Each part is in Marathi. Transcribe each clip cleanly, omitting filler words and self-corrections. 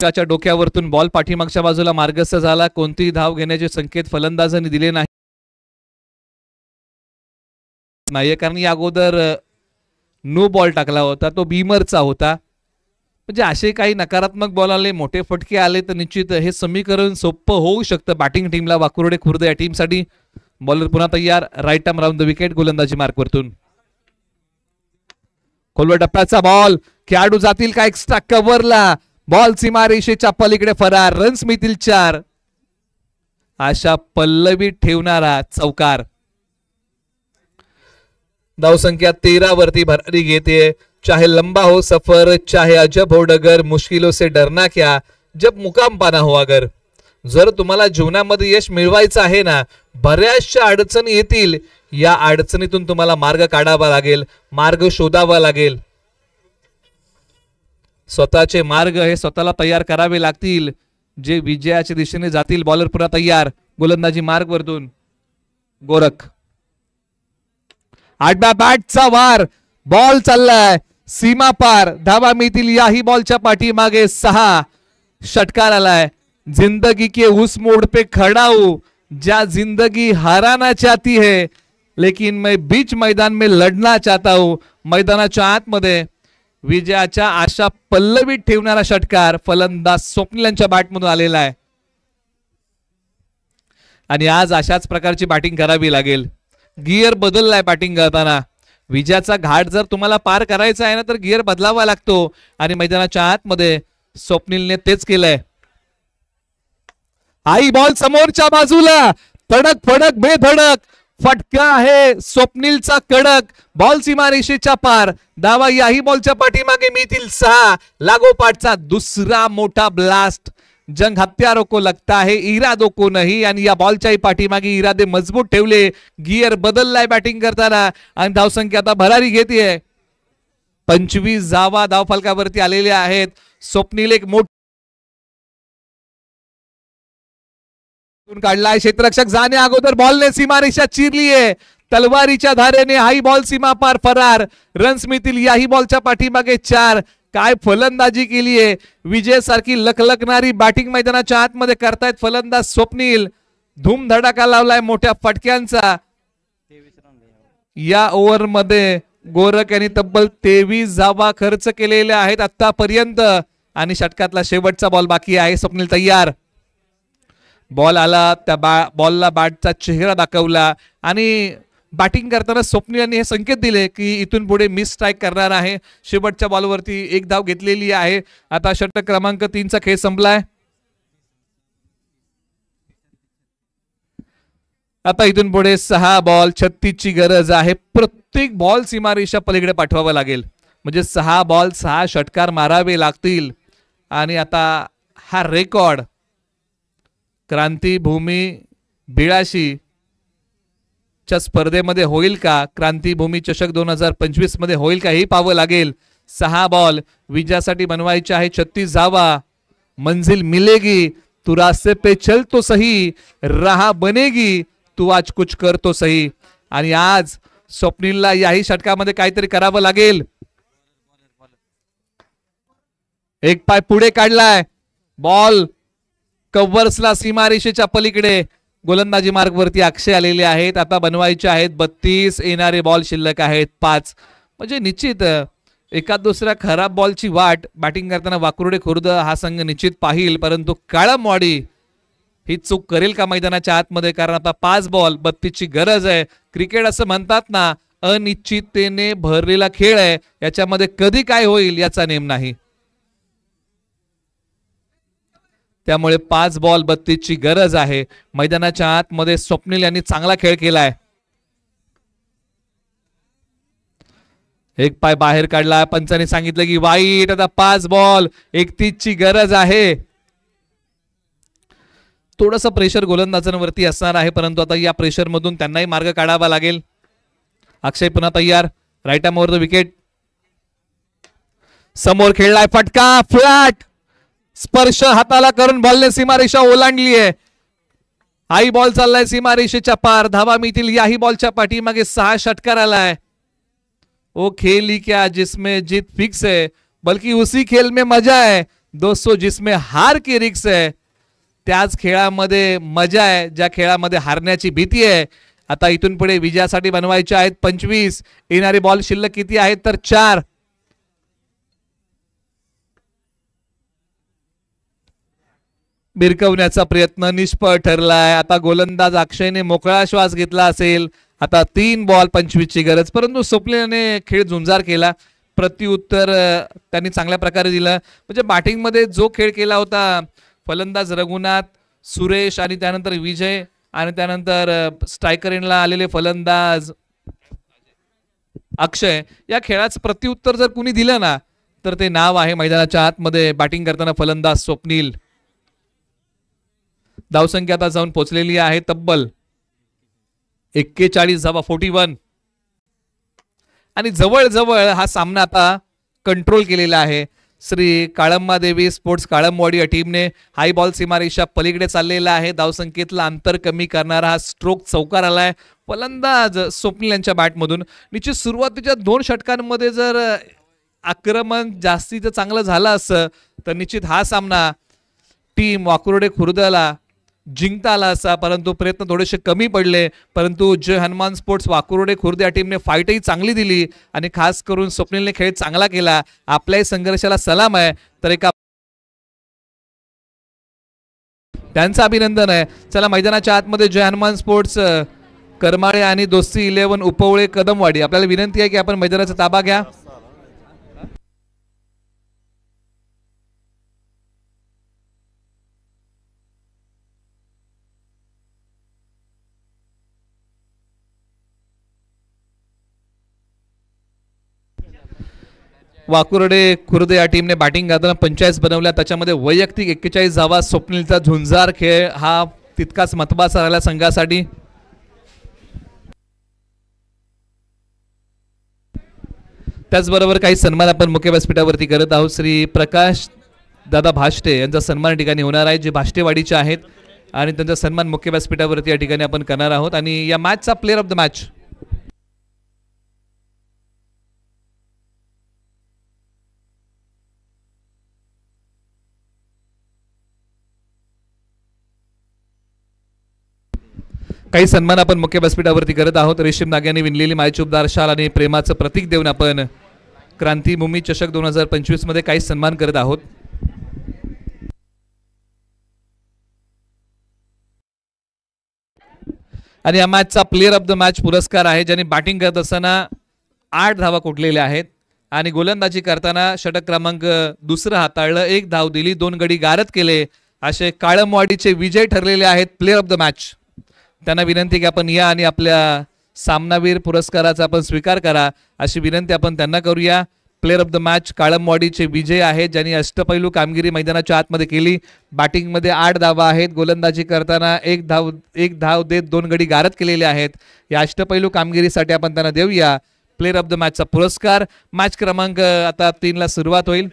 त्याच्या डोक्यावरतून बॉल पाठीमागच्या बाजूला मार्गस्थ झाला. कोणतीही धाव घेण्याचे संकेत फलंदाजांनी दिले नाही, कारण या अगोदर नो बॉल टाकला होता, तो बीमरचा होता. म्हणजे असे काही नकारात्मक बॉल आले, मोठे फटके आले तर निश्चित हे समीकरण सोपं होऊ शकतं बॅटिंग टीमला. वाकुर्डे खुर्द या टीमसाठी बॉलर पुन्हा तयार. Right arm round the wicket, गोलंदाजी मार्कवरतून खोलवर टप्प्याचा बॉल, खेळाडू जातील का एक्स्ट्रा कव्हरला. बॉल सीमारेषेच्या पलीकडे फरार. रन्स मिळतील 4. आशा पल्लवीत ठेवणारा चौकार. धावसंख्या 13 वरती भरारी घेते. चाहे लंबा हो सफर, चाहे अजब हो डगर, मुश्किलों से डरना क्या जब मुकाम पाना हो अगर. जर तुम्हाला जीवनामध्ये यश मिळवायचं आहे ना, बऱ्याचशा अडचणी येतील. या अडचणीतून तुम्हाला मार्ग काढावा लागेल, मार्ग शोधावा लागेल. स्वतःचे मार्ग हे स्वतःला तयार करावे लागतील, जे विजयाच्या दिशेने जातील. बॉलर पुन्हा तयार. गोलंदाजी मार्ग वरतून गोरख. आडव्या बॅटचा वार. बॉल चाललाय सीमा पार. धावा मिळतील याही बॉलच्या पाठीमागे 6. षटकार आलाय. जिंदगी के उस मोड़ पे खड़ा हूं जहां जिंदगी हाराना चाहती है, लेकिन मैं बीच मैदान में लढना चाहता हूं. मैदानाच्या आतमध्ये विजयाच्या आशा पल्लवीत ठेवणारा षटकार फलंदाज स्वप्नील यांच्या बॅटमधून आलेला आहे. आणि आज अशाच प्रकारची बॅटिंग करावी लागेल. गिअर बदललाय बॅटिंग करताना. विजयाचा घाट जर तुम्हाला पार करायचा आहे ना, तर गिअर बदलावा लागतो. आणि मैदानाच्या आतमध्ये स्वप्नीलने तेच केलंय. आई बॉल समोरच्या बाजूला. तडक फडक बेधडक फटका आहे स्वप्नीलचा कडक. बॉल सीमारेषेच्या पार. धावा याही बॉलच्या पाठीमागे मिळतील 6. लागोपाठचा दुसरा मोठा ब्लास्ट. जंग हत्यारों को लगता है इरादों को नहीं. आणि या बॉलच्याही पाठीमागे इरादे मजबूत ठेवले. गिअर बदललाय बॅटिंग करताना. आणि धावसंख्या आता भरारी घेतेय. 25 धावा धावफलकावरती आलेल्या आहेत. स्वप्नील एक मोठा काढलाय. क्षेत्ररक्षक जाणे अगोदर बॉलने सीमारेषा चिरलीये. तलवारीच्या धारेने हाई बॉल सीमा पार फरार. रन्स मिळतील याही बॉलच्या पाठीमागे 4. काय फलंदाजी केलीये. विजय सारखी लखलखणारी बॅटिंग मैदानाच्या आतमध्ये करतायत फलंदाज स्वप्नील. धूमधडाका लावलाय मोठ्या फटक्यांचा. या ओव्हर मध्ये गोरख यांनी तब्बल 23 धावा खर्च केलेल्या आहेत आतापर्यंत. आणि षटकातला शेवटचा बॉल बाकी आहे. स्वप्नील तयार. बॉल आला, त्या बॉलला बॅटचा चेहरा दाखवला. आणि बॅटिंग करताना स्वप्नील यांनी हे संकेत दिले की इथून पुढे मिस स्ट्राईक करणार आहे. शेवटच्या बॉलवरती 1 धाव घेतलेली आहे. आता षटक क्रमांक 3चा खेळ संपलाय. आता इथून पुढे 6 बॉल 36 ची गरज आहे. प्रत्येक बॉल सीमारेषा पलीकडे पाठवावा लागेल. म्हणजे 6 बॉल 6 षटकार मारावे लागतील. आणि आता हा रेकॉर्ड क्रांतीभूमी 82 च्या स्पर्धेमध्ये होईल का, क्रांतीभूमी चषक 2025 मध्ये होईल का, हे पाहावं लागेल. 6 बॉल विजयासाठी बनवायचे आहे. 36 धावा. मंजिल मिलेगी, तू रास्ते पे चल तो सही, राह बनेगी, तू आज कुछ कर तो सही. आणि आज स्वप्नीलला याही षटकामध्ये काहीतरी करावं लागेल. एक पाय पुढे काढलाय. बॉल कव्हर्सला सीमारेषेच्या पलीकडे. गोलंदाजी मार्गवरती अक्षय आलेले आहेत. आता बनवायचे आहेत 32. येणारे बॉल शिल्लक आहेत 5. म्हणजे निश्चित एखाद दुसऱ्या खराब बॉलची वाट बॅटिंग करताना वाकुर्डे खुर्द हा संघ निश्चित पाहिल. परंतु काळमवाडी ही चूक करेल का मैदानाच्या आतमध्ये, कारण आता 5 बॉल 32 ची गरज आहे. क्रिकेट असं म्हणतात ना, अनिश्चिततेने भरलेला खेळ आहे. याच्यामध्ये कधी काय होईल याचा नेम नाही. त्यामुळे 5 बॉल 32 ची गरज आहे. मैदानाच्या आतमध्ये स्वप्नील यांनी चांगला खेळ केलाय. एक पाय बाहेर काढला. पंचाने सांगितलं की वाईट. आता 5 बॉल 31 ची गरज आहे. थोडंसं प्रेशर गोलंदाजांवरती असणार आहे, परंतु आता या प्रेशर मधून त्यांनाही मार्ग काढावा लागेल. अक्षय पुन्हा तयार. Right arm over the wicket. समोर खेळलाय फटका. फ्लॅट स्पर्श हाताला करून बॉलने सीमारेषा ओलांडली आहे. हाई बॉल चाललाय सीमारेषेच्या पार. धावा मिळतील याही बॉलच्या पाठीमागे 6 षटकार आलाय. ओ खेल ही क्या जिसमें जीत फिक्स है, बल्कि उसी खेल में मजा है दोस्तों जिसमें हार की रिक्स है त्याच खेळामध्ये मजा आहे, ज्या खेळामध्ये हारण्याची भीती आहे. आता इथून पुढे विजयासाठी बनवायचे आहेत 25. येणारे बॉल शिल्लक किती आहेत तर 4. बिरकवण्याचा प्रयत्न निष्फळ ठरलाय. आता गोलंदाज अक्षयने मोकळा श्वास घेतला असेल. आता 3 बॉल 25 ची गरज, परंतु स्वप्नीलने खेळ झुंजार केला. प्रत्युत्तर त्यांनी चांगल्या प्रकारे दिलं. म्हणजे बॅटिंग मध्ये जो खेळ केला होता फलंदाज रघुनाथ, सुरेश आणि त्यानंतर विजय आणि त्यानंतर स्ट्रायकर एंडला आलेले फलंदाज अक्षय, या खेळाचं प्रत्युत्तर जर कुणी दिलं ना तर ते नाव आहे मैदानाच्या आतमध्ये बॅटिंग करताना फलंदाज स्वप्नील. धावसंख्या आता जाऊन पोहोचलेली आहे तब्बल 41 धावा 41 आणि जवळजवळ हा सामना आता कंट्रोल केलेला आहे. श्री काळंबादेवी स्पोर्ट्स काळंबवाडी या टीमने हाय बॉल सीमारेषा पलीकडे चाललेला आहे. धावसंख्येतला अंतर कमी करणारा हा स्ट्रोक चौकार आलाय फलंदाज स्वप्नील यांच्या बॅटमधून. निश्चित सुरुवातीच्या 2 षटकांमध्ये जर आक्रमण जास्तीचं चांगलं झालं असतं तर निश्चित हा सामना टीम वाकुर्डे खुर्दला जिंकता आला असा, परंतु प्रयत्न थोडेसे कमी पडले. परंतु जय हनुमान स्पोर्ट्स वाकुर्डे खुर्द या टीमने फाईटही चांगली दिली आणि खास करून स्वप्नीलने खेळ चांगला केला. आपल्याही संघर्षाला सलाम आहे. तर एका त्यांचं अभिनंदन आहे. चला मैदानाच्या आतमध्ये जय हनुमान स्पोर्ट्स करमाळे आणि दोस्ती 11 उपवळे कदमवाडी, आपल्याला विनंती आहे की आपण मैदानाचा ताबा घ्या. वाकुर्डे खुर्द या टीमने बॅटिंग करताना 45 बनवल्या, त्याच्यामध्ये वैयक्तिक 41 धावा. स्वप्नीलचा झुंजार खेळ हा तितकाच महत्त्वाचा राहिला संघासाठी. त्याचबरोबर काही सन्मान आपण मुख्य व्यासपीठावरती करत आहोत. श्री प्रकाश दादा भाष्टे यांचा सन्मान ठिकाणी होणार आहे, जे भाष्टेवाडीचे आहेत आणि त्यांचा सन्मान मुख्य व्यासपीठावरती या ठिकाणी आपण करणार आहोत. आणि या मॅचचा प्लेअर ऑफ द मॅच काही सन्मान आपण मुख्य व्यासपीठावरती करत आहोत. रेशीम नाग्याने विणलेली मायचुबदार शाल आणि प्रेमाचं प्रतीक देऊन आपण क्रांतीभूमी चषक 2025 मध्ये काही सन्मान करत आहोत. आणि या मॅचचा प्लेअर ऑफ द मॅच पुरस्कार आहे ज्याने बॅटिंग करत असताना 8 धावा कोटलेल्या आहेत आणि गोलंदाजी करताना षटक क्रमांक 2 हाताळलं, 1 धाव दिली, 2 गडी गारद केले, असे काळंबवाडीचे विजय ठरलेले आहेत प्लेअर ऑफ द मॅच. त्यांना विनंती की आपण या आणि आपल्या सामनावीर पुरस्काराचा आपण स्वीकार करा, अशी विनंती आपण त्यांना करूया. प्लेअर ऑफ द मॅच काळंबवाडीचे विजय आहेत ज्यांनी अष्टपैलू कामगिरी मैदानाच्या आतमध्ये केली. बॅटिंगमध्ये 8 धावा आहेत, गोलंदाजी करताना 1 धाव देत 2 गडी गारद केलेले आहेत. या अष्टपैलू कामगिरीसाठी आपण त्यांना देऊया प्लेअर ऑफ द मॅचचा पुरस्कार. मॅच क्रमांक आता 3 ला सुरुवात होईल.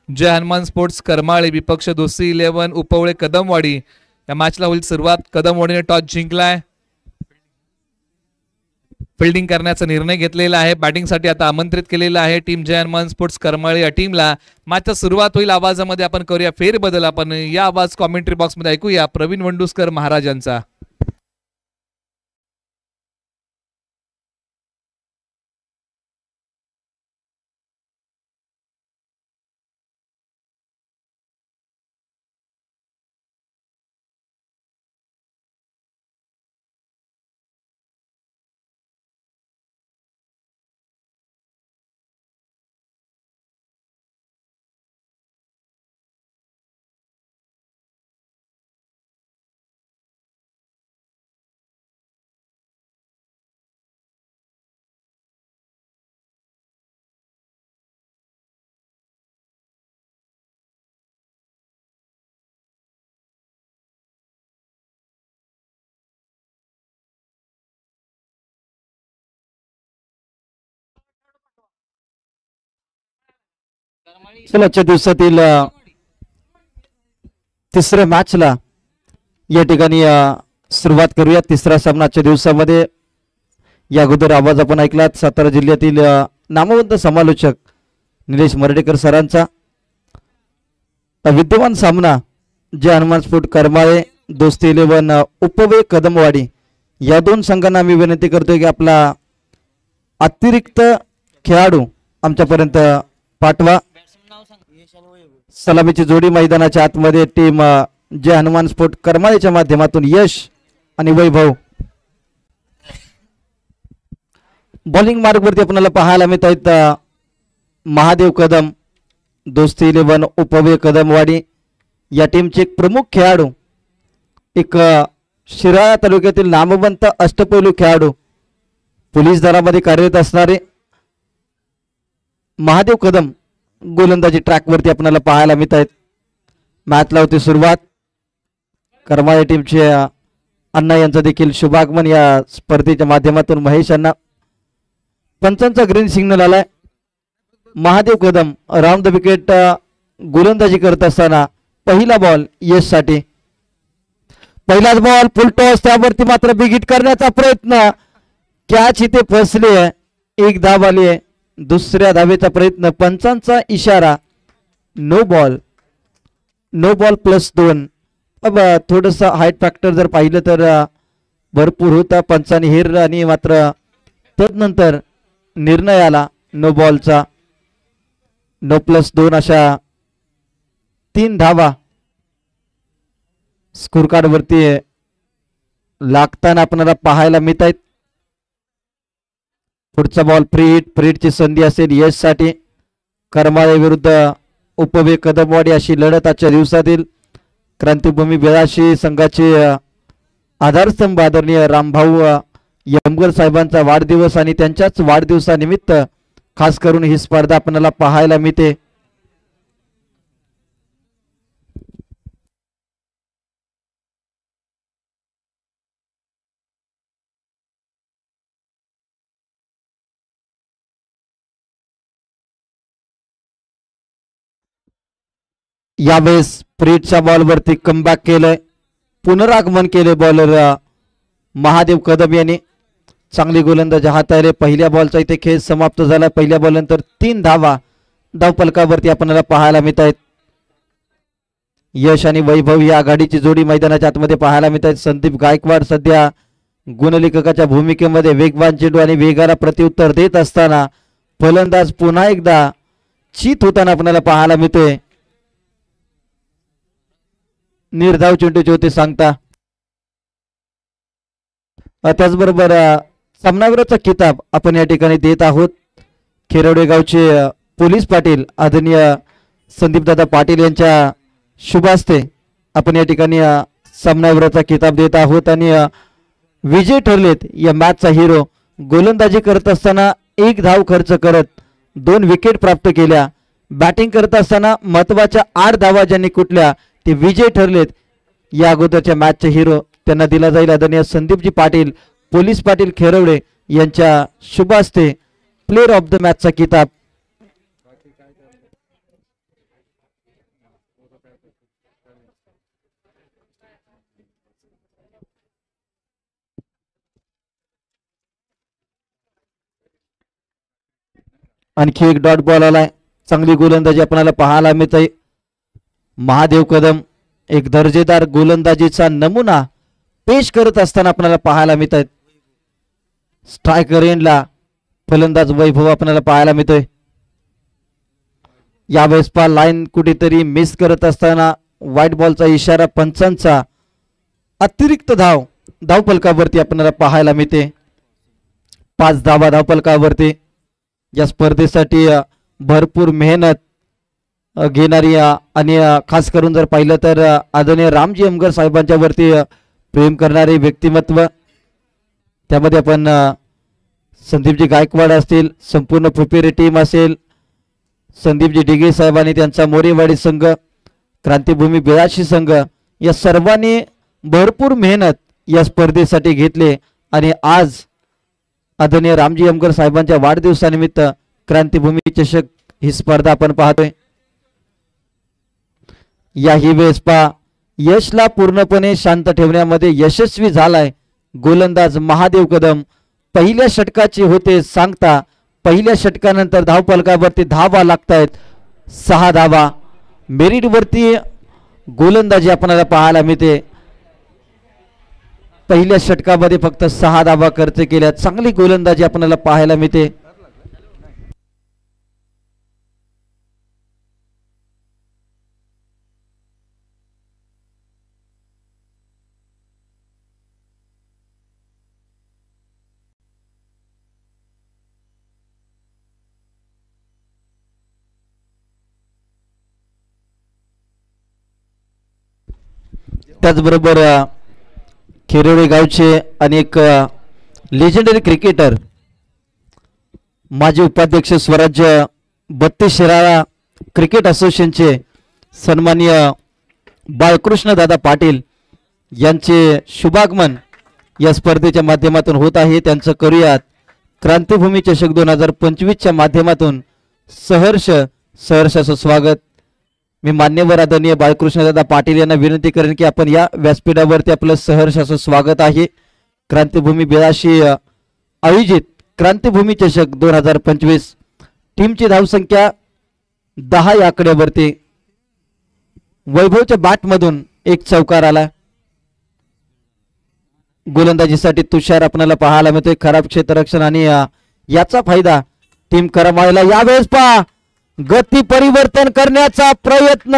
जय हनुमान स्पोर्ट्स करमाळे विपक्ष दोस्ती 11 उपवळे कदमवाडी या मॅचला होईल सुरुवात. कदमवाडीने टॉस जिंकलाय, फिल्डिंग करण्याचा निर्णय घेतलेला आहे. बॅटिंगसाठी आता आमंत्रित केलेला आहे टीम जय हनुमान स्पोर्ट्स करमाळे या टीमला. मॅचचा सुरुवात होईल. आवाजामध्ये आपण करूया फेरबदल. आपण या आवाज कॉमेंट्री बॉक्स मध्ये ऐकूया प्रवीण वंडुस्कर महाराजांचा. चला आजच्या दिवसातील तिसऱ्या मॅचला या ठिकाणी सुरुवात करूया. तिसरा सामना आजच्या दिवसामध्ये या अगोदर आवाज आपण ऐकलात सातारा जिल्ह्यातील नामवंत समालोचक निलेश मर्डेकर सरांचा. विद्यमान सामना जे हनुमान स्पोर्ट करमाळे दोस्ती 11 उपवे कदमवाडी या दोन संघांना मी विनंती करतोय की आपला अतिरिक्त खेळाडू आमच्यापर्यंत पाठवा। सलामीची जोडी मैदानाच्या आतमध्ये टीम जे हनुमान स्पोर्ट करमाळेच्या माध्यमातून यश आणि वैभव बॉलिंग मार्गवरती आपल्याला पाहायला मिळत आहेत। महादेव कदम दोस्ती 11 उपवे कदमवाडी या टीमचे एक प्रमुख खेळाडू, एक शिराळा तालुक्यातील नामवंत अष्टपैलू खेळाडू, पोलीस दलामध्ये कार्यरत असणारे महादेव कदम गोलंदाजी ट्रॅकवरती आपल्याला पाहायला मिळत आहेत। मॅचला होती सुरुवात। करमाळे टीमचे अण्णा यांचं देखील शुभागमन या स्पर्धेच्या माध्यमातून महेश अण्णा। पंचांचा ग्रीन सिग्नल आलाय। Mahadev Kadam round the wicket गोलंदाजी करत असताना पहिला बॉल यश साठी। पहिलाच बॉल फुल टॉस, त्यावरती मात्र बिग करण्याचा प्रयत्न, कॅच इथे फसली आहे, एक धाव आली आहे। दुसऱ्या धावेचा प्रयत्न, पंचांचा इशारा, नो बॉल +2। अब थोडस हाईट फॅक्टर जर पाहिलं तर भरपूर होता पंचांनी हिर, आणि मात्र तदनंतर निर्णय आला नो बॉलचा। नो +2 अशा 3 धावा स्कोर कार्ड वरती लागताना आपल्याला पाहायला मिळत आहेत। पुढचा बॉल फ्री हिटची संधी असेल यश साठी। करमाळे विरुद्ध उपवे कदमवाडी अशी लढत आजच्या दिवसातील क्रांतिभूमी बेळाशी संघाचे आधारस्तंभ आदरणीय रामभाऊ यमगर साहेबांचा वाढदिवस, आणि त्यांच्याच वाढदिवसानिमित्त खास करून ही स्पर्धा आपल्याला पाहायला मिळते। यावेळेस फ्रीटच्या बॉलवरती कमबॅक केलंय, पुनरागमन केले बॉलर महादेव कदम यांनी। चांगली गोलंदाजी हाताळले। पहिल्या बॉलचा इथे खेळ समाप्त झाला। पहिल्या बॉलनंतर 3 धावा धावफलकावरती आपल्याला पाहायला मिळत आहेत। यश आणि वैभव ही आघाडीची जोडी मैदानाच्या आतमध्ये पाहायला मिळत आहेत। संदीप गायकवाड सध्या गुणलेखकाच्या भूमिकेमध्ये वेगवान चेंडू आणि वेगाला प्रत्युत्तर देत असताना फलंदाज पुन्हा एकदा चित होताना आपल्याला पाहायला मिळतोय। निर्धाव चेंडूचे होते सांगता। त्याचबरोबर सामनावीराचा किताब आपण या ठिकाणी देत आहोत। खेरवडे गावचे पोलीस पाटील आदरणीय संदीपदादा पाटील यांच्या शुभ हस्ते आपण या ठिकाणी सामनावीराचा किताब देत आहोत। आणि विजय ठरलेत या मॅचचा हिरो, गोलंदाजी करत असताना 1 धाव खर्च करत 2 विकेट प्राप्त केल्या, बॅटिंग करत असताना महत्वाच्या 8 धावा ज्यांनी कुठल्या ते विजय ठरलेत। या अगोदरच्या मॅचचे हिरो त्यांना दिला जाईल आदरणीय संदीपजी पाटील पोलीस पाटील खेरवडे यांच्या शुभ हस्ते प्लेयर ऑफ द मॅचचा किताब। आणखी एक डॉट बॉल आलाय। चांगली गोलंदाजी आपल्याला पाहायला मिळते। महादेव कदम एक दर्जेदार गोलंदाजीचा नमुना पेश करत असताना आपल्याला पाहायला मिळत आहेत। स्ट्रायकर एंडला फलंदाज वैभव आपल्याला पाहायला मिळतोय। यावेळेस लाईन कुठेतरी मिस करत असताना व्हाईट बॉलचा इशारा, पंचांचा अतिरिक्त धावफलकावरती आपल्याला पाहायला मिळते। 5 धावा धावफलकावरती। या स्पर्धेसाठी भरपूर मेहनत घेणारी आणि खास करून जर पाहिलं तर आदरणीय रामजी यमगर साहेबांच्या वरती प्रेम करणारे व्यक्तिमत्व, त्यामध्ये आपण संदीपजी गायकवाड असतील, संपूर्ण फुपेरी टीम असेल, संदीपजी डिगे साहेबांनी त्यांचा मोरेवाडी संघ, क्रांतिभूमी बेळाशी संघ, या सर्वांनी भरपूर मेहनत या स्पर्धेसाठी घेतले। आणि आज आदरणीय रामजी यमगर साहेबांच्या वाढदिवसानिमित्त क्रांतिभूमी चषक ही स्पर्धा आपण पाहतोय। याही वेळेस यशला पूर्णपणे शांत ठेवण्यामध्ये यशस्वी झालाय गोलंदाज महादेव कदम। पहिल्या षटकाचे होते सांगता, पहिल्या षटकानंतर धावफलकावरती धावा लागतायत 6 धावा। मेरिट वरती गोलंदाजी आपल्याला पाहायला मिळते. पहिल्या षटकामध्ये फक्त 6 धावा खर्च केल्या. चांगली गोलंदाजी आपल्याला पाहायला मिळते. त्याचबरोबर खेरोळे गावचे अनेक लेजेंडरी क्रिकेटर माजी उपाध्यक्ष स्वराज्य 32 शिराळा क्रिकेट असोसिएशनचे सन्माननीय बाळकृष्ण दादा पाटील यांचे शुभागमन या स्पर्धेच्या माध्यमातून होत आहे. त्यांचं करूयात क्रांतिभूमी चषक 2025च्या माध्यमातून सहर्षाचं स्वागत. मी मान्यवर आदरणीय बाळकृष्णदादा पाटील यांना विनंती करेन की आपण या व्यासपीठावरती आपलं सहर्ष असं स्वागत आहे. क्रांतिभूमी बेळाशी आयोजित क्रांतिभूमी चषक 2025 टीमची धावसंख्या 10 या आकड्यावरती. वैभवच्या बॅटमधून एक चौकार आला. गोलंदाजीसाठी तुषार आपल्याला पाहायला मिळतोय. खराब क्षेत्ररक्षण आणि याचा फायदा टीम करमाळ्याला. यावेळेस पहा गती परिवर्तन करण्याचा प्रयत्न.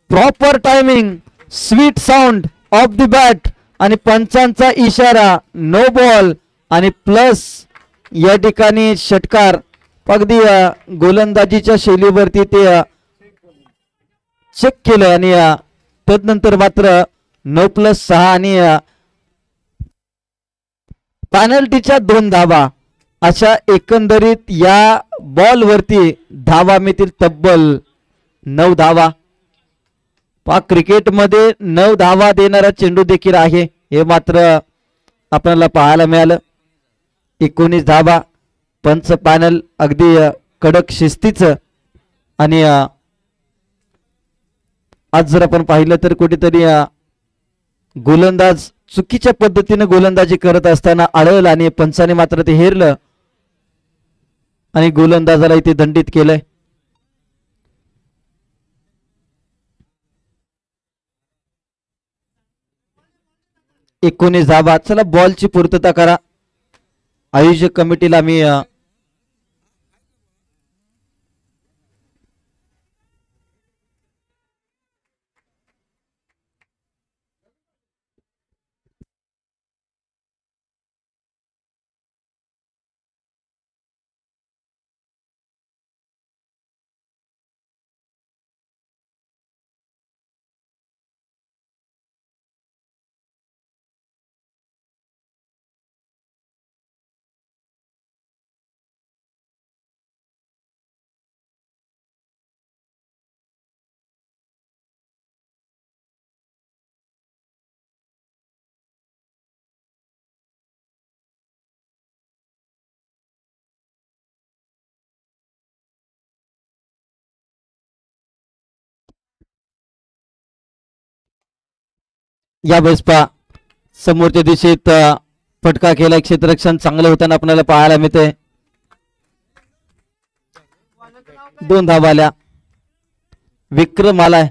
Proper timing, sweet sound of the bat आणि पंचांचा इशारा. नो बॉल आणि प्लस या ठिकाणी षटकार. अगदी गोलंदाजीच्या शैलीवरती ते चेक केलं आणि तदनंतर मात्र 9+6 आणि पॅनल्टीच्या 2 धावा. अशा एकंदरीत या बॉल वरती धावा मिळतील तब्बल 9 धावा. क्रिकेटमध्ये 9 धावा देणारा चेंडू देखील आहे हे मात्र आपल्याला पाहायला मिळालं. 19 धावा. पंच पॅनल अगदी कडक शिस्तीचं आणि आज जर आपण पाहिलं तर कुठेतरी गोलंदाज चुकीच्या पद्धतीने गोलंदाजी करत असताना आढळलं आणि पंचाने मात्र ते हेरलं आणि गोलंदाजाला इथे दंडित केलंय. एकोणीस धावा. चला बॉलची पूर्तता करा. आयोजक कमिटीला मी यावेळेस पहा समोरच्या दिशेत फटका केला. क्षेत्ररक्षण चांगलं होताना आपल्याला पाहायला मिळते. 2 धावा आल्या. विक्रम आलाय.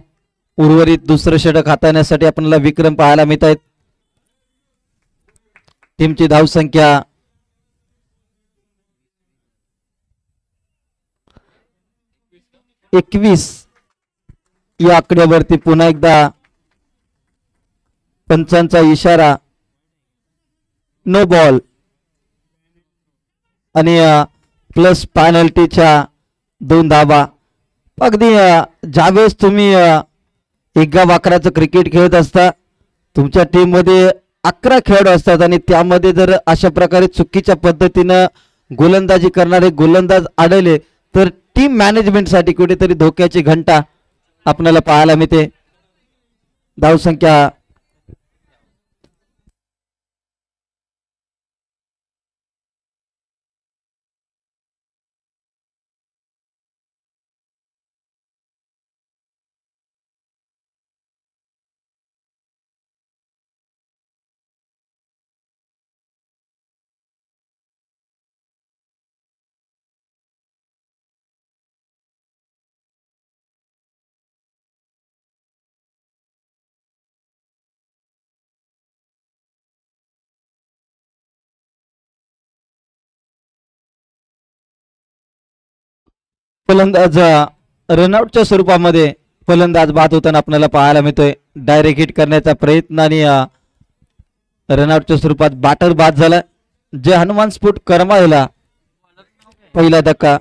उर्वरित दुसरं षटक हाताळण्यासाठी आपल्याला विक्रम पाहायला मिळत आहेत. टीमची धावसंख्या 21 या आकड्यावरती. पुन्हा एकदा पंचांचा इशारा. नो बॉल आणि प्लस पॅनल्टीच्या 2 धावा. अगदी ज्यावेळेस तुम्ही एका वाकराचं क्रिकेट खेळत असता तुमच्या टीम मध्ये 11 खेळाडू असतात आणि त्यामध्ये जर अशा प्रकारे चुकीच्या पद्धतीनं गोलंदाजी करणारे गोलंदाज आढळले तर टीम मॅनेजमेंटसाठी कुठेतरी धोक्याची घंटा आपल्याला पाहायला मिळते. धावसंख्या फलंदाज रनआउटच्या स्वरूपामध्ये फलंदाज बाद होताना आपल्याला पाहायला मिळतोय. डायरेक्ट हिट करण्याचा प्रयत्न आणि रनआउटच्या स्वरूपात बॅटर बाद झाला. जे हनुमान स्फोट करमाळला पहिला धक्का.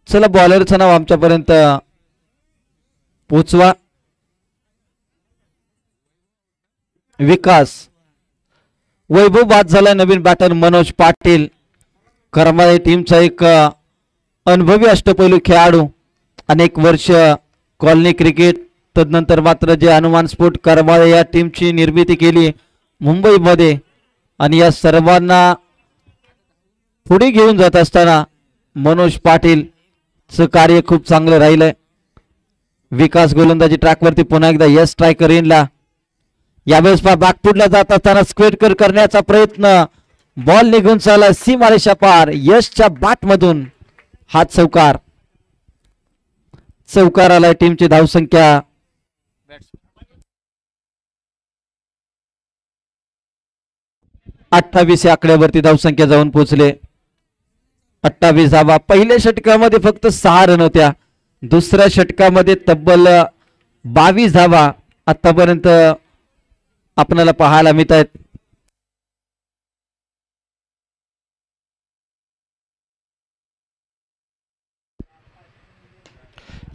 चला बॉलरचं नाव आमच्यापर्यंत पोचवा. विकास. वैभव बाद झाला. नवीन बॅटर मनोज पाटील. करमाळे टीमचा एक अनुभवी अष्टपैलू खेळाडू. अनेक वर्ष कॉलनी क्रिकेट, तदनंतर मात्र जे हनुमान स्पोर्ट करमाळे या टीमची निर्मिती केली मुंबईमध्ये आणि या सर्वांना पुढे घेऊन जात असताना मनोज पाटीलचं कार्य खूप चांगलं राहिलंय. विकास गोलंदाजी ट्रॅकवरती पुन्हा एकदा यश स्ट्रायकर इनला. यावेळेस बॅकफुटला जात असताना स्क्वेअर करण्याचा प्रयत्न. बॉल निघून चालला सीमारेषा पार. यशच्या बॅट मधून हा चौकार. चौकार आलाय. टीमची धावसंख्या 28 या आकड्यावरती धावसंख्या जाऊन पोहोचले. 28 धावा. पहिल्या षटकामध्ये फक्त 6 रन होत्या. दुसऱ्या षटकामध्ये तब्बल 22 धावा आतापर्यंत आपल्याला पाहायला मिळत आहेत.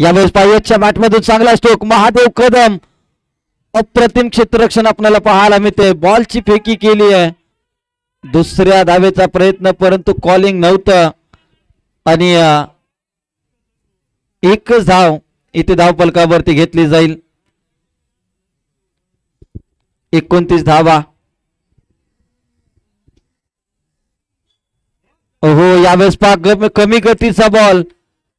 यावेळेस पायच्या बॅटमधून चांगला स्ट्रोक. महादेव कदम. अप्रतिम क्षेत्ररक्षण आपल्याला पाहायला मिळते. बॉलची फेकी केली आहे. दुसऱ्या धावेचा प्रयत्न परंतु कॉलिंग नव्हतं आणि एकच धाव इथे धावफलकावरती घेतली जाईल. 29 धावा. हो यावेळेस कमी गतीचा बॉल.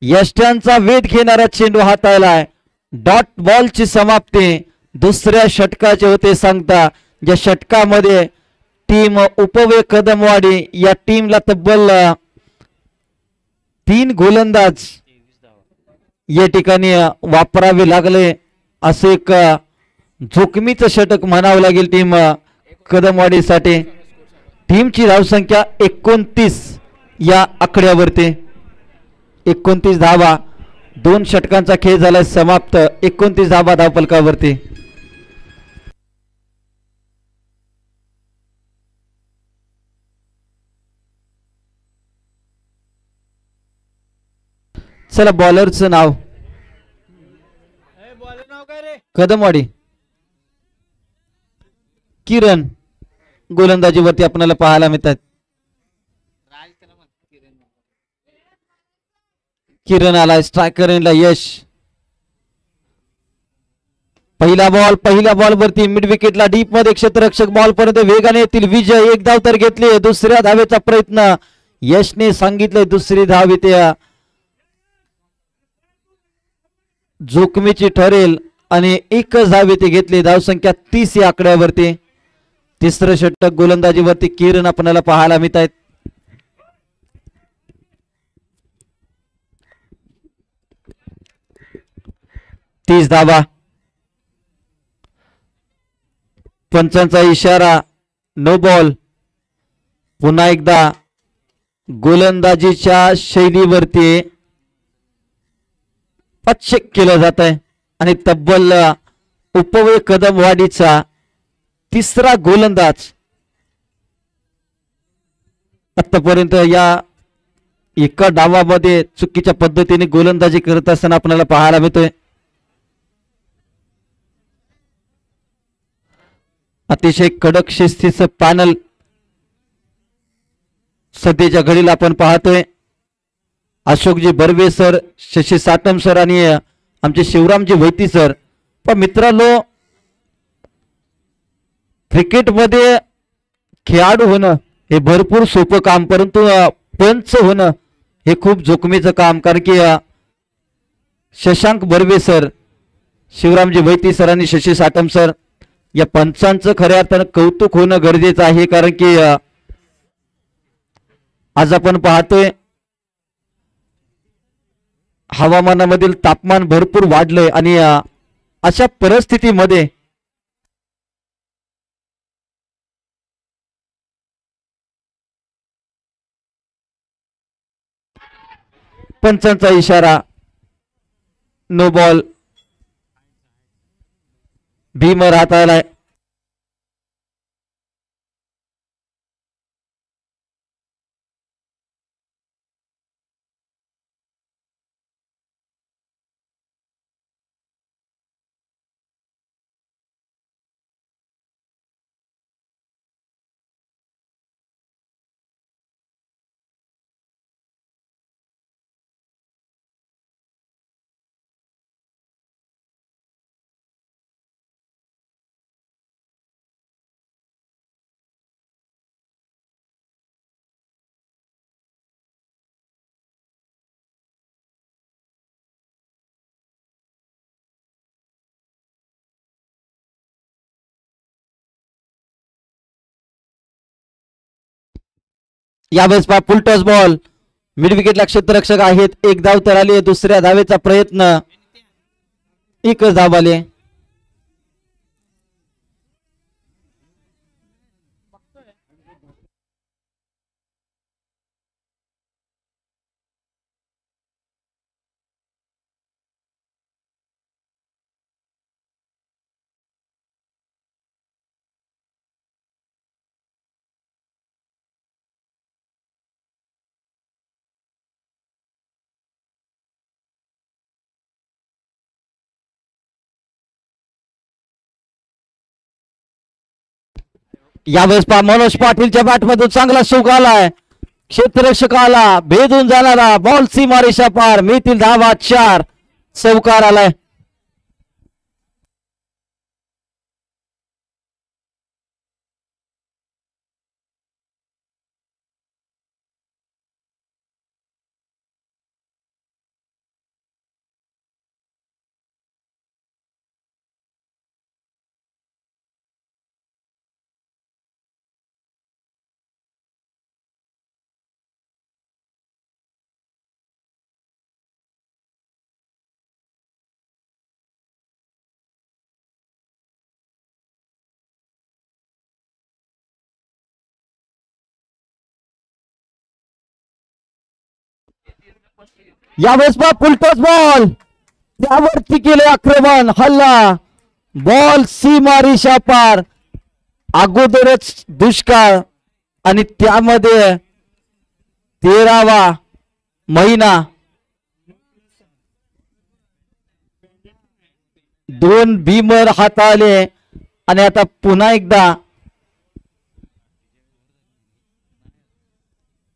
यष्ट्यांचा वेध घेणारा चेंडू हाताळलाय. डॉट बॉलची समाप्ती दुसऱ्या षटकाचे होते सांगता. ज्या षटकामध्ये टीम उपवे कदमवाडी या टीमला तब्बल 3 गोलंदाज या ठिकाणी वापरावे लागले. असे एक जोखमीचं षटक म्हणावं लागेल टीम कदमवाडीसाठी. टीमची धावसंख्या 29 या आकड्यावरती. 29 धावा. 2 षटकांचा खेळ झाला समाप्त. 29 धावा धावफलकावरती. चला बॉलरचं नाव. कदमवाडी. किरण गोलंदाजीवरती आपल्याला पाहायला मिळतात. किरण आलाय. स्ट्रायकर यश. पहिला बॉल वरती मिड विकेटला डीप मध्ये क्षेत्ररक्षक बॉल पर्यंत वेगाने येतील. विजय. एक धाव तर घेतली. दुसऱ्या धावेचा प्रयत्न. यशने सांगितले दुसरी धाव इथे जोखमीची ठरेल आणि एकच धाव इथे घेतली. धावसंख्या 30 या आकड्यावरती. तिसरं षटक गोलंदाजीवरती किरण आपल्याला पाहायला मिळत आहेत. तीस धावा. पंचांचा इशारा. No ball. पुन्हा एकदा गोलंदाजीच्या शैलीवरती पच्छेक केलं जात आहे आणि तब्बल उपवे कदमवाडीचा तिसरा गोलंदाज आतापर्यंत या एका डावामध्ये चुकीच्या पद्धतीने गोलंदाजी करत असताना आपल्याला पाहायला मिळतोय. अतिशय कडक शिस्तीचं पॅनल सध्याच्या घडीला आपण पाहतोय. अशोकजी बर्वे सर, शशी साटम सर आणि आमचे शिवरामजी वैती सर. पण मित्रांनो, क्रिकेटमध्ये खेळाडू होणं हे भरपूर सोपं काम, परंतु पंच होणं हे खूप जोखमीचं काम. कारण की शशांक बर्वे सर, शिवरामजी वैती सर आणि शशी साटम सर या पंचांचं खऱ्या अर्थानं कौतुक होणं गरजेचं आहे. कारण की आज आपण पाहतोय हवामानामधील तापमान भरपूर वाढलंय आणि अशा परिस्थितीमध्ये पंचांचा इशारा, नो बॉल. भीमर हाताळलाय. यावेळेस पहा फुल टॉस बॉल. मिड विकेटला क्षेत्ररक्षक आहेत. एक धाव तर आली. दुसऱ्या धावेचा प्रयत्न. एकच धाव आली. यावेळेस पहा मनोज पाटीलच्या बॅटमधून चांगला शोक आलाय. क्षेत्ररक्षकाला भेदून जाणारा बॉल सीमारेषा पार. मिळतील धावा 4. चौकार आलाय. यावेळेस पहा फुल टॉस बॉल. त्यावरती केले आक्रमण. हल्ला. बॉल सीमारेषा पार. अगोदरच दुष्काळ आणि त्यामध्ये 13वा महिना. 2 भीमर हाताळले आणि आता पुन्हा एकदा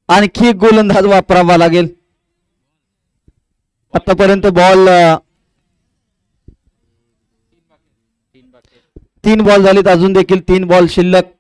आणखी एक गोलंदाज वापरावा लागेल. आतापर्यंत बॉल 3 बॉल झालेत. अजून देखील 3 बॉल शिल्लक.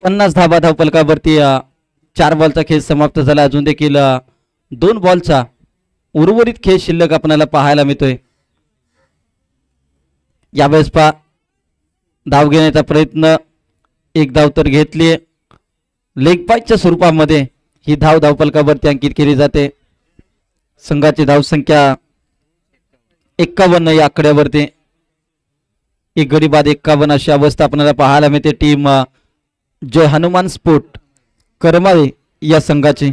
50 धाबा धावफलकावरती 4 बॉलचा खेळ समाप्त झाला. अजून देखील 2 बॉलचा उर्वरित खेळ शिल्लक आपल्याला पाहायला मिळतोय. यावेळेस पहा धाव घेण्याचा प्रयत्न, एक धाव तर घेतली. लेग पासच्या स्वरूपामध्ये ही धाव धावफलकावरती अंकित केली जाते. संघाची धावसंख्या 51 या आकड्यावरती. एक गडी बाद 51 अशी अवस्था आपल्याला पाहायला मिळते. टीम जय हनुमान स्पोर्ट करमाळे या संघाची.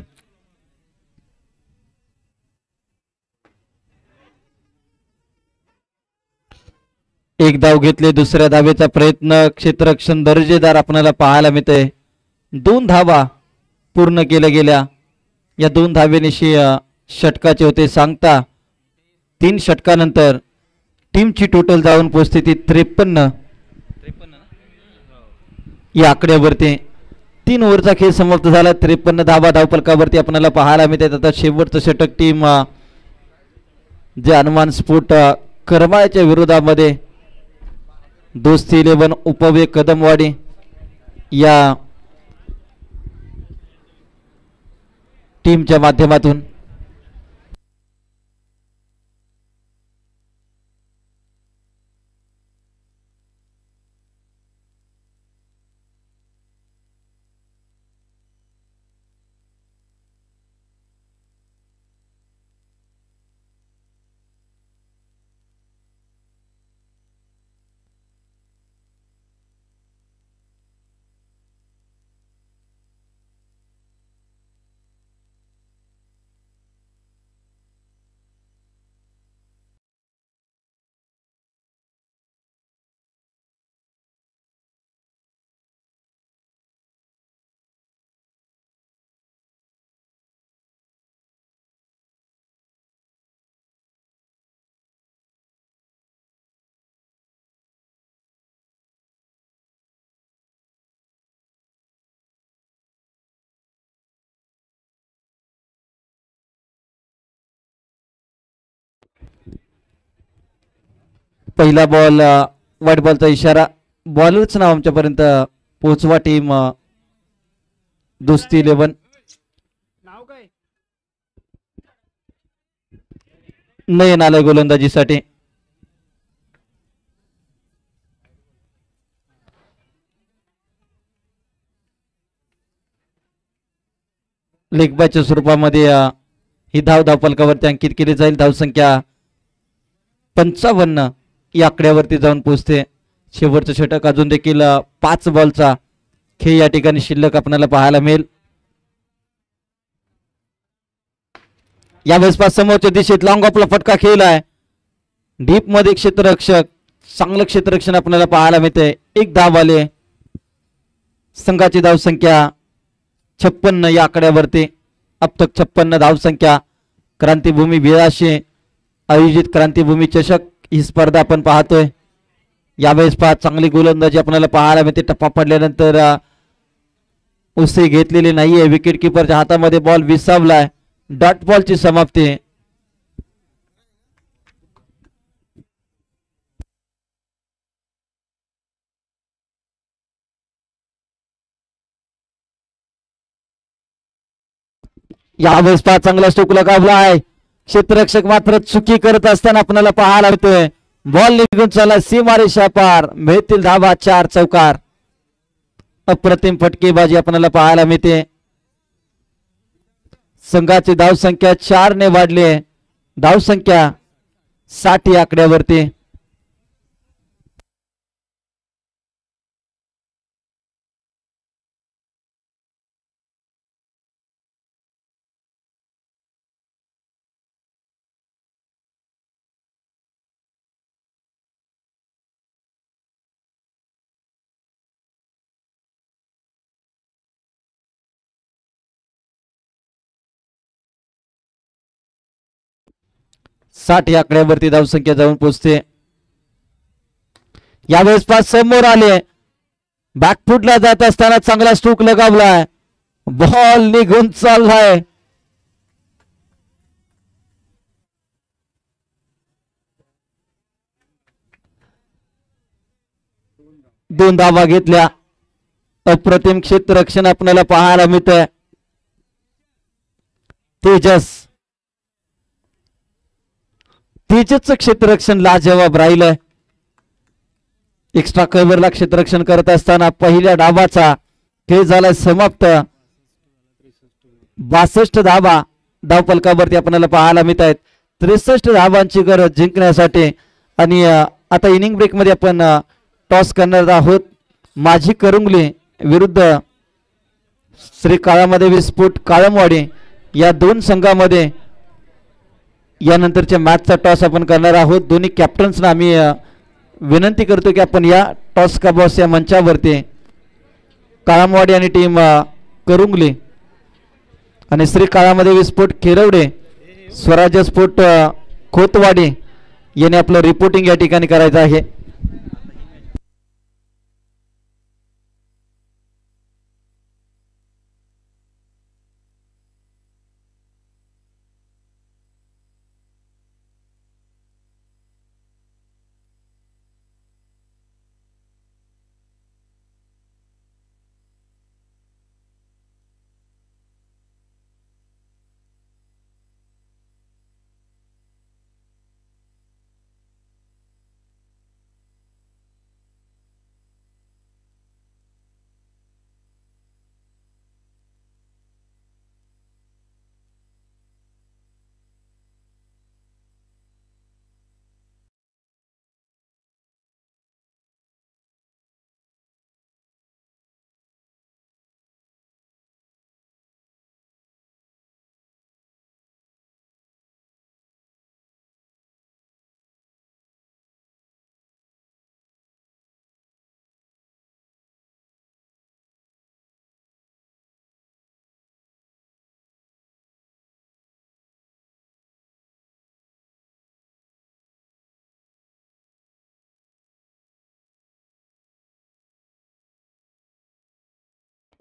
एक धाव घेतले. दुसऱ्या धावेचा प्रयत्न, क्षेत्ररक्षण दर्जेदार आपल्याला पाहायला मिळते. 2 धावा पूर्ण केल्या गेल्या. या 2 धावेनिशी षटकाचे होते सांगता. 3 षटकानंतर टीमची टोटल जाऊन पोहोचते ती 53 या आकड्यावरती. 3 ओव्हरचा खेळ समाप्त झाला. 53 धावा धावफलकावरती आपल्याला पाहायला मिळतात. आता शेवटचं षटक टीम जे हनुमान स्पोर्ट करमाळ्याच्या विरोधामध्ये दोस्ती 11 उपवे कदमवाडी या टीमच्या माध्यमातून. पहिला बॉल व्हाईट बॉलचा इशारा. बॉलरच नाव आमच्यापर्यंत पोहोचवा. टीम दोस्ती 11 नयन आलाय गोलंदाजीसाठी. लेग बायच्या स्वरूपामध्ये ही धाव धावफलकावरती अंकित केली जाईल. धावसंख्या 55 या आकड्यावरती जाऊन पोहोचते. शेवटचं षटक अजून देखील 5 बॉलचा खेळ या ठिकाणी शिल्लक आपल्याला पाहायला मिळेल. यावेळेस पास समोरच्या दिशेत लॉंग ऑफला फटका खेळलाय. डीप मध्ये क्षेत्ररक्षक, चांगलं क्षेत्ररक्षण आपल्याला पाहायला मिळते. एक धाव आले. संघाची धावसंख्या 56 या आकड्यावरती. अब तक 56 धावसंख्या. क्रांतीभूमी 82 आयोजित क्रांतीभूमी चषक ही स्पर्धा आपण पाहतोय. यावेळेस पहा चांगली गोलंदाजी आपल्याला पाहायला मिळते. टप्पा पडल्यानंतर उसळी घेतलेली नाहीये. विकेट किपरच्या हातामध्ये बॉल विसावलाय. डॉट बॉलची समाप्ती. यावेळेस पहा चांगला स्ट्रोक लगावला आहे. क्षेत्ररक्षक मात्र चुकी करत असताना आपल्याला पाहायला मिळतोय. बॉल निघून चला सीमारेषा पार. मिळतील धावा 4 चौकार. अप्रतिम फटकेबाजी आपल्याला पाहायला मिळते. संघाची धावसंख्या 4 ने वाढली आहे. धावसंख्या 60 या आकड्यावरती. साठ या आकड्यावरती धावसंख्या जाऊन पोहोचते. यावेळेस पास समोर आले. बॅकफुटला जात असताना चांगला स्ट्रोक लगावलाय. बॉल निघून चाललाय. दोन धावा घेतल्या. अप्रतिम क्षेत्ररक्षण आपल्याला पाहायला मिळतंय. तेजसचं क्षेत्ररक्षण लाजवाब राहिलंय. एक्स्ट्रा कव्हरला क्षेत्ररक्षण करत असताना पहिल्या डावाचा खेळ झालाय समाप्त. 62 धावा धावफलकावरती आपल्याला पाहायला मिळत आहेत. 63 धावांची गरज जिंकण्यासाठी. आणि आता इनिंग ब्रेक मध्ये आपण टॉस करणार आहोत. माझी करुंगली विरुद्ध श्री काळामध्ये विस्फोट काळमवाडी या दोन संघामध्ये यानंतरच्या मॅचचा टॉस आपण करणार आहोत. दोन्ही कॅप्टन्सना आम्ही विनंती करतो की आपण या टॉस का बॉस या मंचावरती काळमवाडी आणि टीम करुंगली आणि श्री काळामध्ये विस्फोट खेरवडे स्वराज्य स्फोट खोतवाडी याने आपलं रिपोर्टिंग या ठिकाणी करायचं आहे.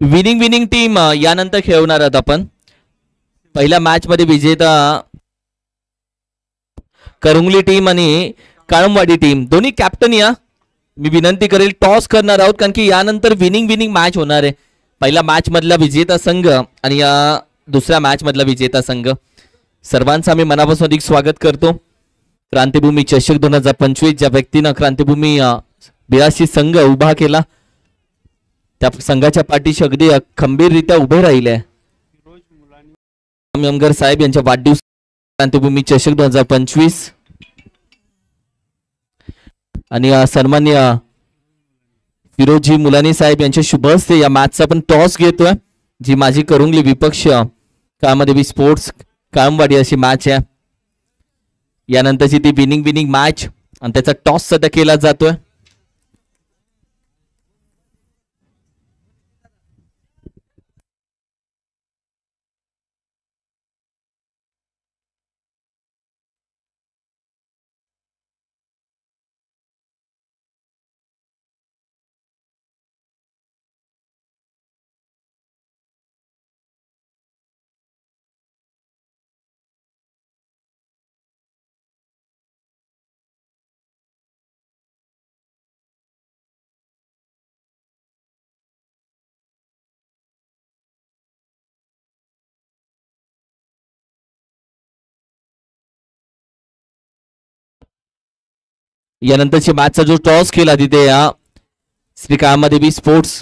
विनिंग टीम यानंतर खेळवणार आहोत आपण. पहिल्या मॅच मध्ये विजेता करुंगली टीम आणि काळमवाडी टीम. दोन्ही कॅप्टन या. मी विनंती करेल टॉस करणार आहोत कारण की यानंतर विनिंग मॅच होणार आहे. पहिल्या मॅच मधला विजेता संघ आणि या दुसऱ्या मॅच मधला विजेता संघ. सर्वांचं आम्ही मनापासून अधिक स्वागत करतो. क्रांतिभूमी चषक 2025 ज्या व्यक्तीनं क्रांतिभूमी 82 संघ उभा केला त्या संघाच्या पाठीशी अगदी खंबीररित्या उभे राहिले. अमगर साहेब यांच्या वाढदिवस क्रांतिभूमी चषक 2025 आणि सन्मान्य फिरोजी मुलानी साहेब यांच्या शुभ हस्ते या मॅचचा आपण टॉस घेतोय. जी माझी करुंगली विपक्ष काळमदेवी स्पोर्ट्स काळमवाडी अशी मॅच आहे. यानंतरची ती विनिंग मॅच आणि त्याचा टॉस सध्या केला जातोय. यानंतरची मॅचचा जो टॉस केला तिथे या श्री काळमदेवी स्पोर्ट्स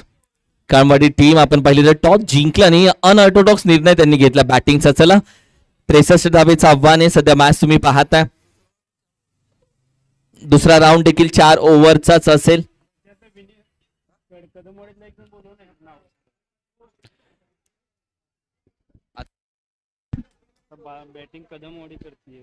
काळमवाडी टीम आपण पाहिलं तर टॉस जिंकला आणि अनऑर्थोडॉक्स निर्णय त्यांनी घेतला बॅटिंगचा. चला 63 धावेचं आव्हान आहे सध्या मॅच तुम्ही पाहताय. दुसरा राऊंड देखील 4 ओव्हरचाच असेल. बॅटिंग कदमवाडी करते.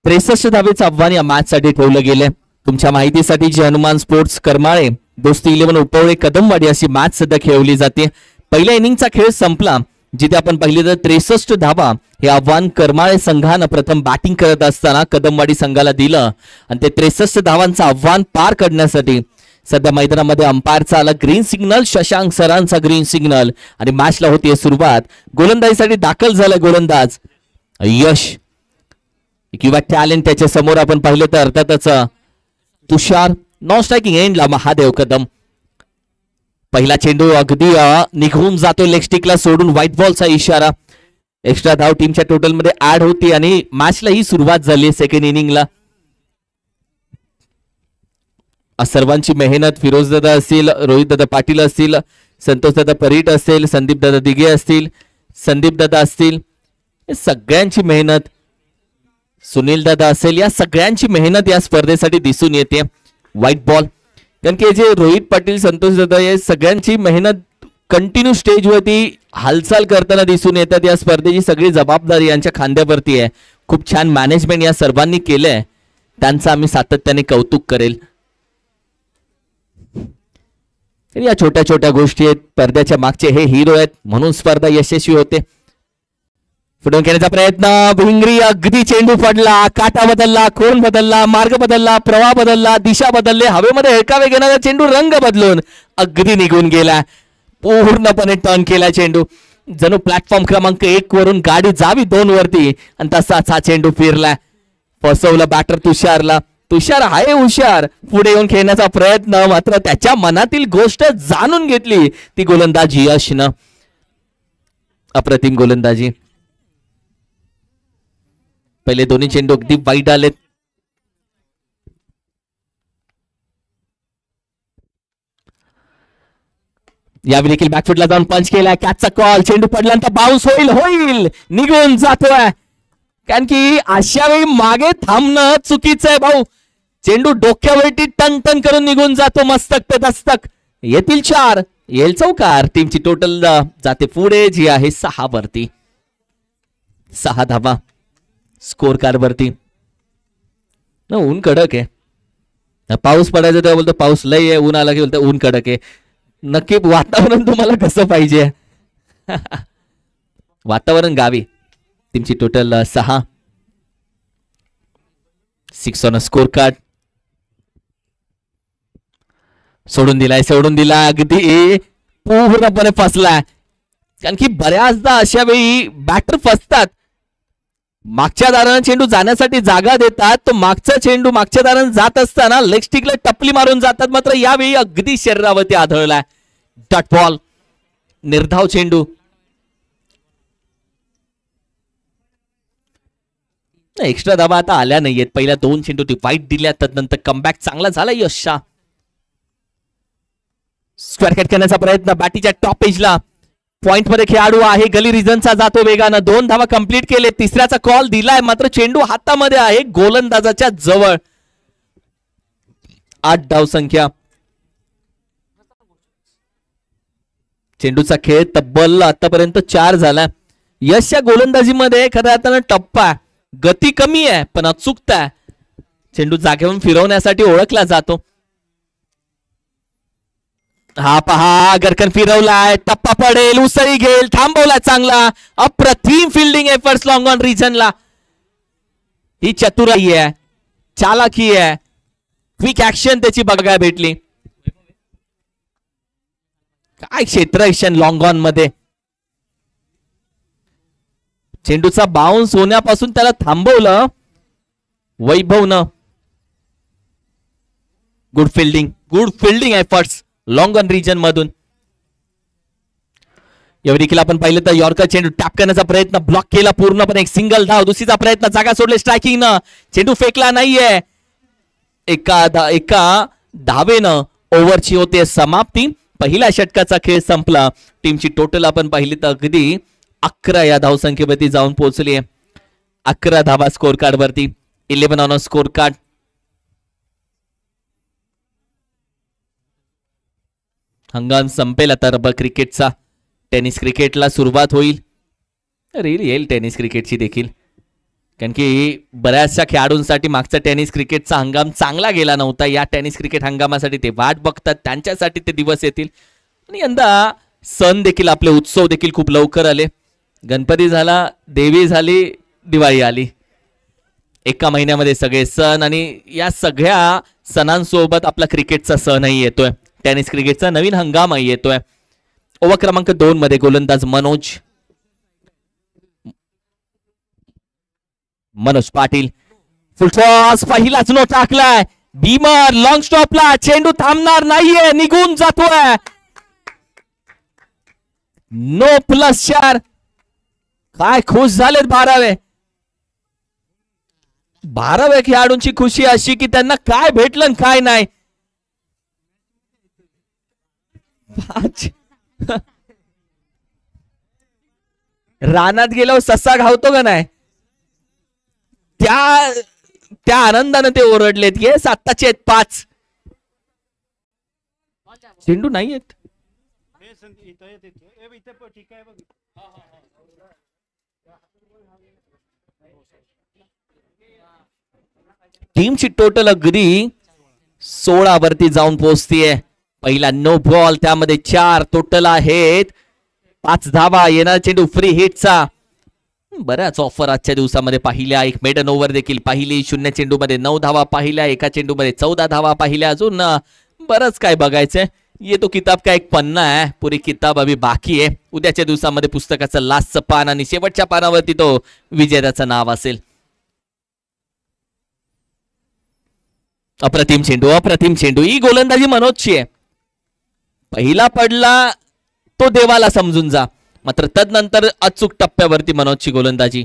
63 धावेचं आव्हान या मॅच साठी ठेवलं गेलंय. तुमच्या माहितीसाठी जे हनुमान स्पोर्ट्स करमाळे दोस्ती 11 उपवळे कदमवाडी अशी मॅच सध्या खेळवली जाते. पहिल्या इनिंगचा खेळ संपला जिथे आपण पाहिले तर 63 धावा हे आव्हान करमाळे संघानं प्रथम बॅटिंग करत असताना कदमवाडी संघाला दिलं आणि ते 63 धावांचं आव्हान पार करण्यासाठी सध्या मैदानामध्ये अंपायरचा आला ग्रीन सिग्नल. शशांक सरांचा ग्रीन सिग्नल आणि मॅचला होतीये सुरुवात. गोलंदाजीसाठी दाखल झाला गोलंदाज यश. किंवा टॅलेंट त्याच्या समोर आपण पाहिलं तर अर्थातच तुषार. नॉन स्ट्रायकिंग एंडला महादेव कदम. पहिला चेंडू अगदी निघून जातो लेग स्टिकला सोडून. व्हाईट बॉलचा इशारा. एक्स्ट्रा धाव टीमच्या टोटल मध्ये ऍड होती आणि मॅचला ही सुरुवात झाली सेकंड इनिंगला. सर्वांची मेहनत, फिरोज दादा असतील, रोहित दादा पाटील असतील, संतोष दादा परीट असेल, संदीप दादा दिघे असतील, संदीप दादा असतील, सगळ्यांची मेहनत, सुनील दादा असेल, या सगळ्यांची मेहनत या स्पर्धेसाठी दिसून येते. व्हाईट बॉल, कारण की जे रोहित पाटील, संतोष दादा या सगळ्यांची मेहनत कंटिन्यू स्टेजवरती हालचाल करताना दिसून येतात. या स्पर्धेची सगळी जबाबदारी यांच्या खांद्यावरती आहे. खूप छान मॅनेजमेंट या सर्वांनी केलंय, त्यांचं आम्ही सातत्याने कौतुक करेल. या छोट्या छोट्या गोष्टी आहेत, पडद्याच्या मागचे हे हिरो आहेत, म्हणून स्पर्धा यशस्वी होते. फुटून खेळण्याचा प्रयत्न, भिंगरी, अगदी चेंडू पडला, काटा बदलला, कोण बदलला, मार्ग बदलला, प्रवाह बदलला, दिशा बदलले, हवेमध्ये हेळकावे घेणारा चेंडू रंग बदलून अगदी निघून गेला. पूर्णपणे टर्न केला चेंडू, जणू प्लॅटफॉर्म क्रमांक 1 वरून गाडी जावी 2 वरती, आणि तसाच हा चेंडू फिरला. फसवलं बॅटर तुषारला. तुषार आहे हुशार, पुढे येऊन खेळण्याचा प्रयत्न, मात्र त्याच्या मनातील गोष्ट जाणून घेतली ती गोलंदाजी यशनं. अप्रतिम गोलंदाजी. पहिले दोन्ही चेंडू अगदी वाईट आलेत. यावेळी देखील बॅकफुटला जाऊन पंच केलाय. कॅचचा कॉल, चेंडू पडल्यानंतर बाउन्स होईल निघून जातोय, कारण की अशा वेळी मागे थांबणं चुकीचं आहे भाऊ. चेंडू डोक्यावरती टन टन करून निघून जातो, मस्तक पे दस्तक. येतील 4, येईल चौकार. टीमची टोटल जाते पुढे, जी आहे 6 वरती. 6 धावा स्कोर कार्ड वरती. ऊन कडक आहे, पाऊस पडायचा तेव्हा बोलतो पाऊस लय आहे, ऊन आला की बोलतो ऊन कडक आहे. नक्की वातावरण तुम्हाला कसं पाहिजे? वातावरण गावी. टीमची टोटल 6 ऑन स्कोर कार्ड. सोडून दिला अगदी पूर्णपणे फसला, कारण की बऱ्याचदा अशा वेळी बॅटर फसतात. मागच्या दारानं चेंडू जाण्यासाठी जागा देतात, तो मागचा चेंडू मागच्या दारानं जात असताना लेग स्टिकला टपली मारून जातात, मात्र यावेळी अगदी शरीरावरती आढळलाय. डॉट बॉल, निर्धाव चेंडू. एक्स्ट्रा धावा आता आल्या नाहीयेत. पहिल्या 2 चेंडू ती वाईट दिल्या, त्यानंतर कमबॅक चांगला झाला यशा. स्क्वेअर कट करण्याचा प्रयत्न, बॅटीच्या टॉप एजला. पॉइंट मध्ये खेळाडू आहे, गली रिझनचा जातो वेगानं. 2 धावा कंप्लीट केले, तिसऱ्याचा कॉल दिलाय, मात्र चेंडू हातामध्ये आहे गोलंदाजाच्या जवळ. 8 धाव संख्या. चेंडूचा खेळ तब्बल आतापर्यंत 4 झाला. यशच्या गोलंदाजीमध्ये खऱ्या अर्थानं टप्पा, गती कमी आहे पण अचूकता आहे. चेंडू जागेवरून फिरवण्यासाठी ओळखला जातो. हा पहा, गरकन फिरवलाय, टप्पा पडेल, उसळी घेईल, थांबवलाय चांगला. अप्रतिम फिल्डिंग एफर्ट्स लॉंग ऑन रिजनला. ही चतुराई आहे, चालाकी आहे, क्विक ऍक्शन त्याची बघायला भेटली. काय क्षेत्ररक्षण लॉंग ऑन मध्ये. चेंडूचा बाउन्स होण्यापासून त्याला थांबवलं वैभवनं. Good fielding efforts long on region मधून. यावेळी देखील आपण पाहिलं तर यॉर्कर चेंडू टॅप करण्याचा प्रयत्न, ब्लॉक केला पूर्णपणे. एक सिंगल धाव. दुसरीचा प्रयत्न, जागा सोडले स्ट्रायकिंग न, चेंडू फेकला नाहीये. एका धावेनं ओव्हरची होते समाप्ती. पहिल्या षटकाचा खेळ संपला. टीमची टोटल आपण पाहिली तर अगदी 11 या धावसंख्येवरती जाऊन पोहोचली आहे. 11 धावा स्कोर कार्ड वरती. 11 ऑन स्कोर कार्ड. हंगाम संपेल आता रबर क्रिकेटचा. टेनिस क्रिकेटला सुरुवात होईल. रील येईल टेनिस क्रिकेटची देखील, कारण की बऱ्याचशा खेळाडूंसाठी मागचा टेनिस क्रिकेटचा हंगाम चांगला गेला नव्हता. या टेनिस क्रिकेट हंगामासाठी ते वाट बघतात, त्यांच्यासाठी ते दिवस येतील. आणि यंदा सण देखील, आपले उत्सव देखील खूप लवकर आले. गणपती झाला, देवी झाली, दिवाळी आली. एका महिन्यामध्ये सगळे सण, आणि या सगळ्या सणांसोबत आपला क्रिकेटचा सणही येतोय. टेनिस क्रिकेटचा नवीन हंगामही येतोय. ओव्हर क्रमांक 2 मध्ये गोलंदाज मनोज पाटील. फुलटॉस पहिलाच नो टाकलाय. भीमर लॉंग स्टॉपला, चेंडू थांबणार नाहीये, निघून जातोय. नो +4. काय खुश झालेत 12व्या खेळाडूंची खुशी अशी की त्यांना काय भेटलं आणि काय नाही. 5 रानात गेल्यावर ससा घावतो का नाही, त्या आनंदाने ते ओरडलेत. येस, आत्ताचे आहेत 5. चेंडू नाही आहेत. टीमची टोटल अगदी 16 वरती जाऊन पोहोचतीये. पहिला नो बॉल, त्यामध्ये 4 टोटल आहेत. 5 धावा. येणार चेंडू फ्री हिटचा. बऱ्याच ऑफर आजच्या दिवसामध्ये पाहिल्या. एक मेडन ओव्हर देखील पाहिली. 0 चेंडू मध्ये 9 धावा पाहिल्या. एका चेंडू मध्ये 14 धावा पाहिल्या. अजून बरंच काय बघायचंय. ये तो किताब का एक पन्ना आहे, पुरी किताब अभी बाकी आहे. उद्याच्या दिवसामध्ये पुस्तकाचं लास्टचं पान आणि शेवटच्या पानावरती तो विजेत्याचं नाव असेल. अप्रतिम चेंडू, अप्रतिम चेंडू. ही गोलंदाजी मनोजची आहे. पहिला पडला तो देवाला समजून जा, मात्र तदनंतर अचूक टप्प्यावरती मनोजची गोलंदाजी.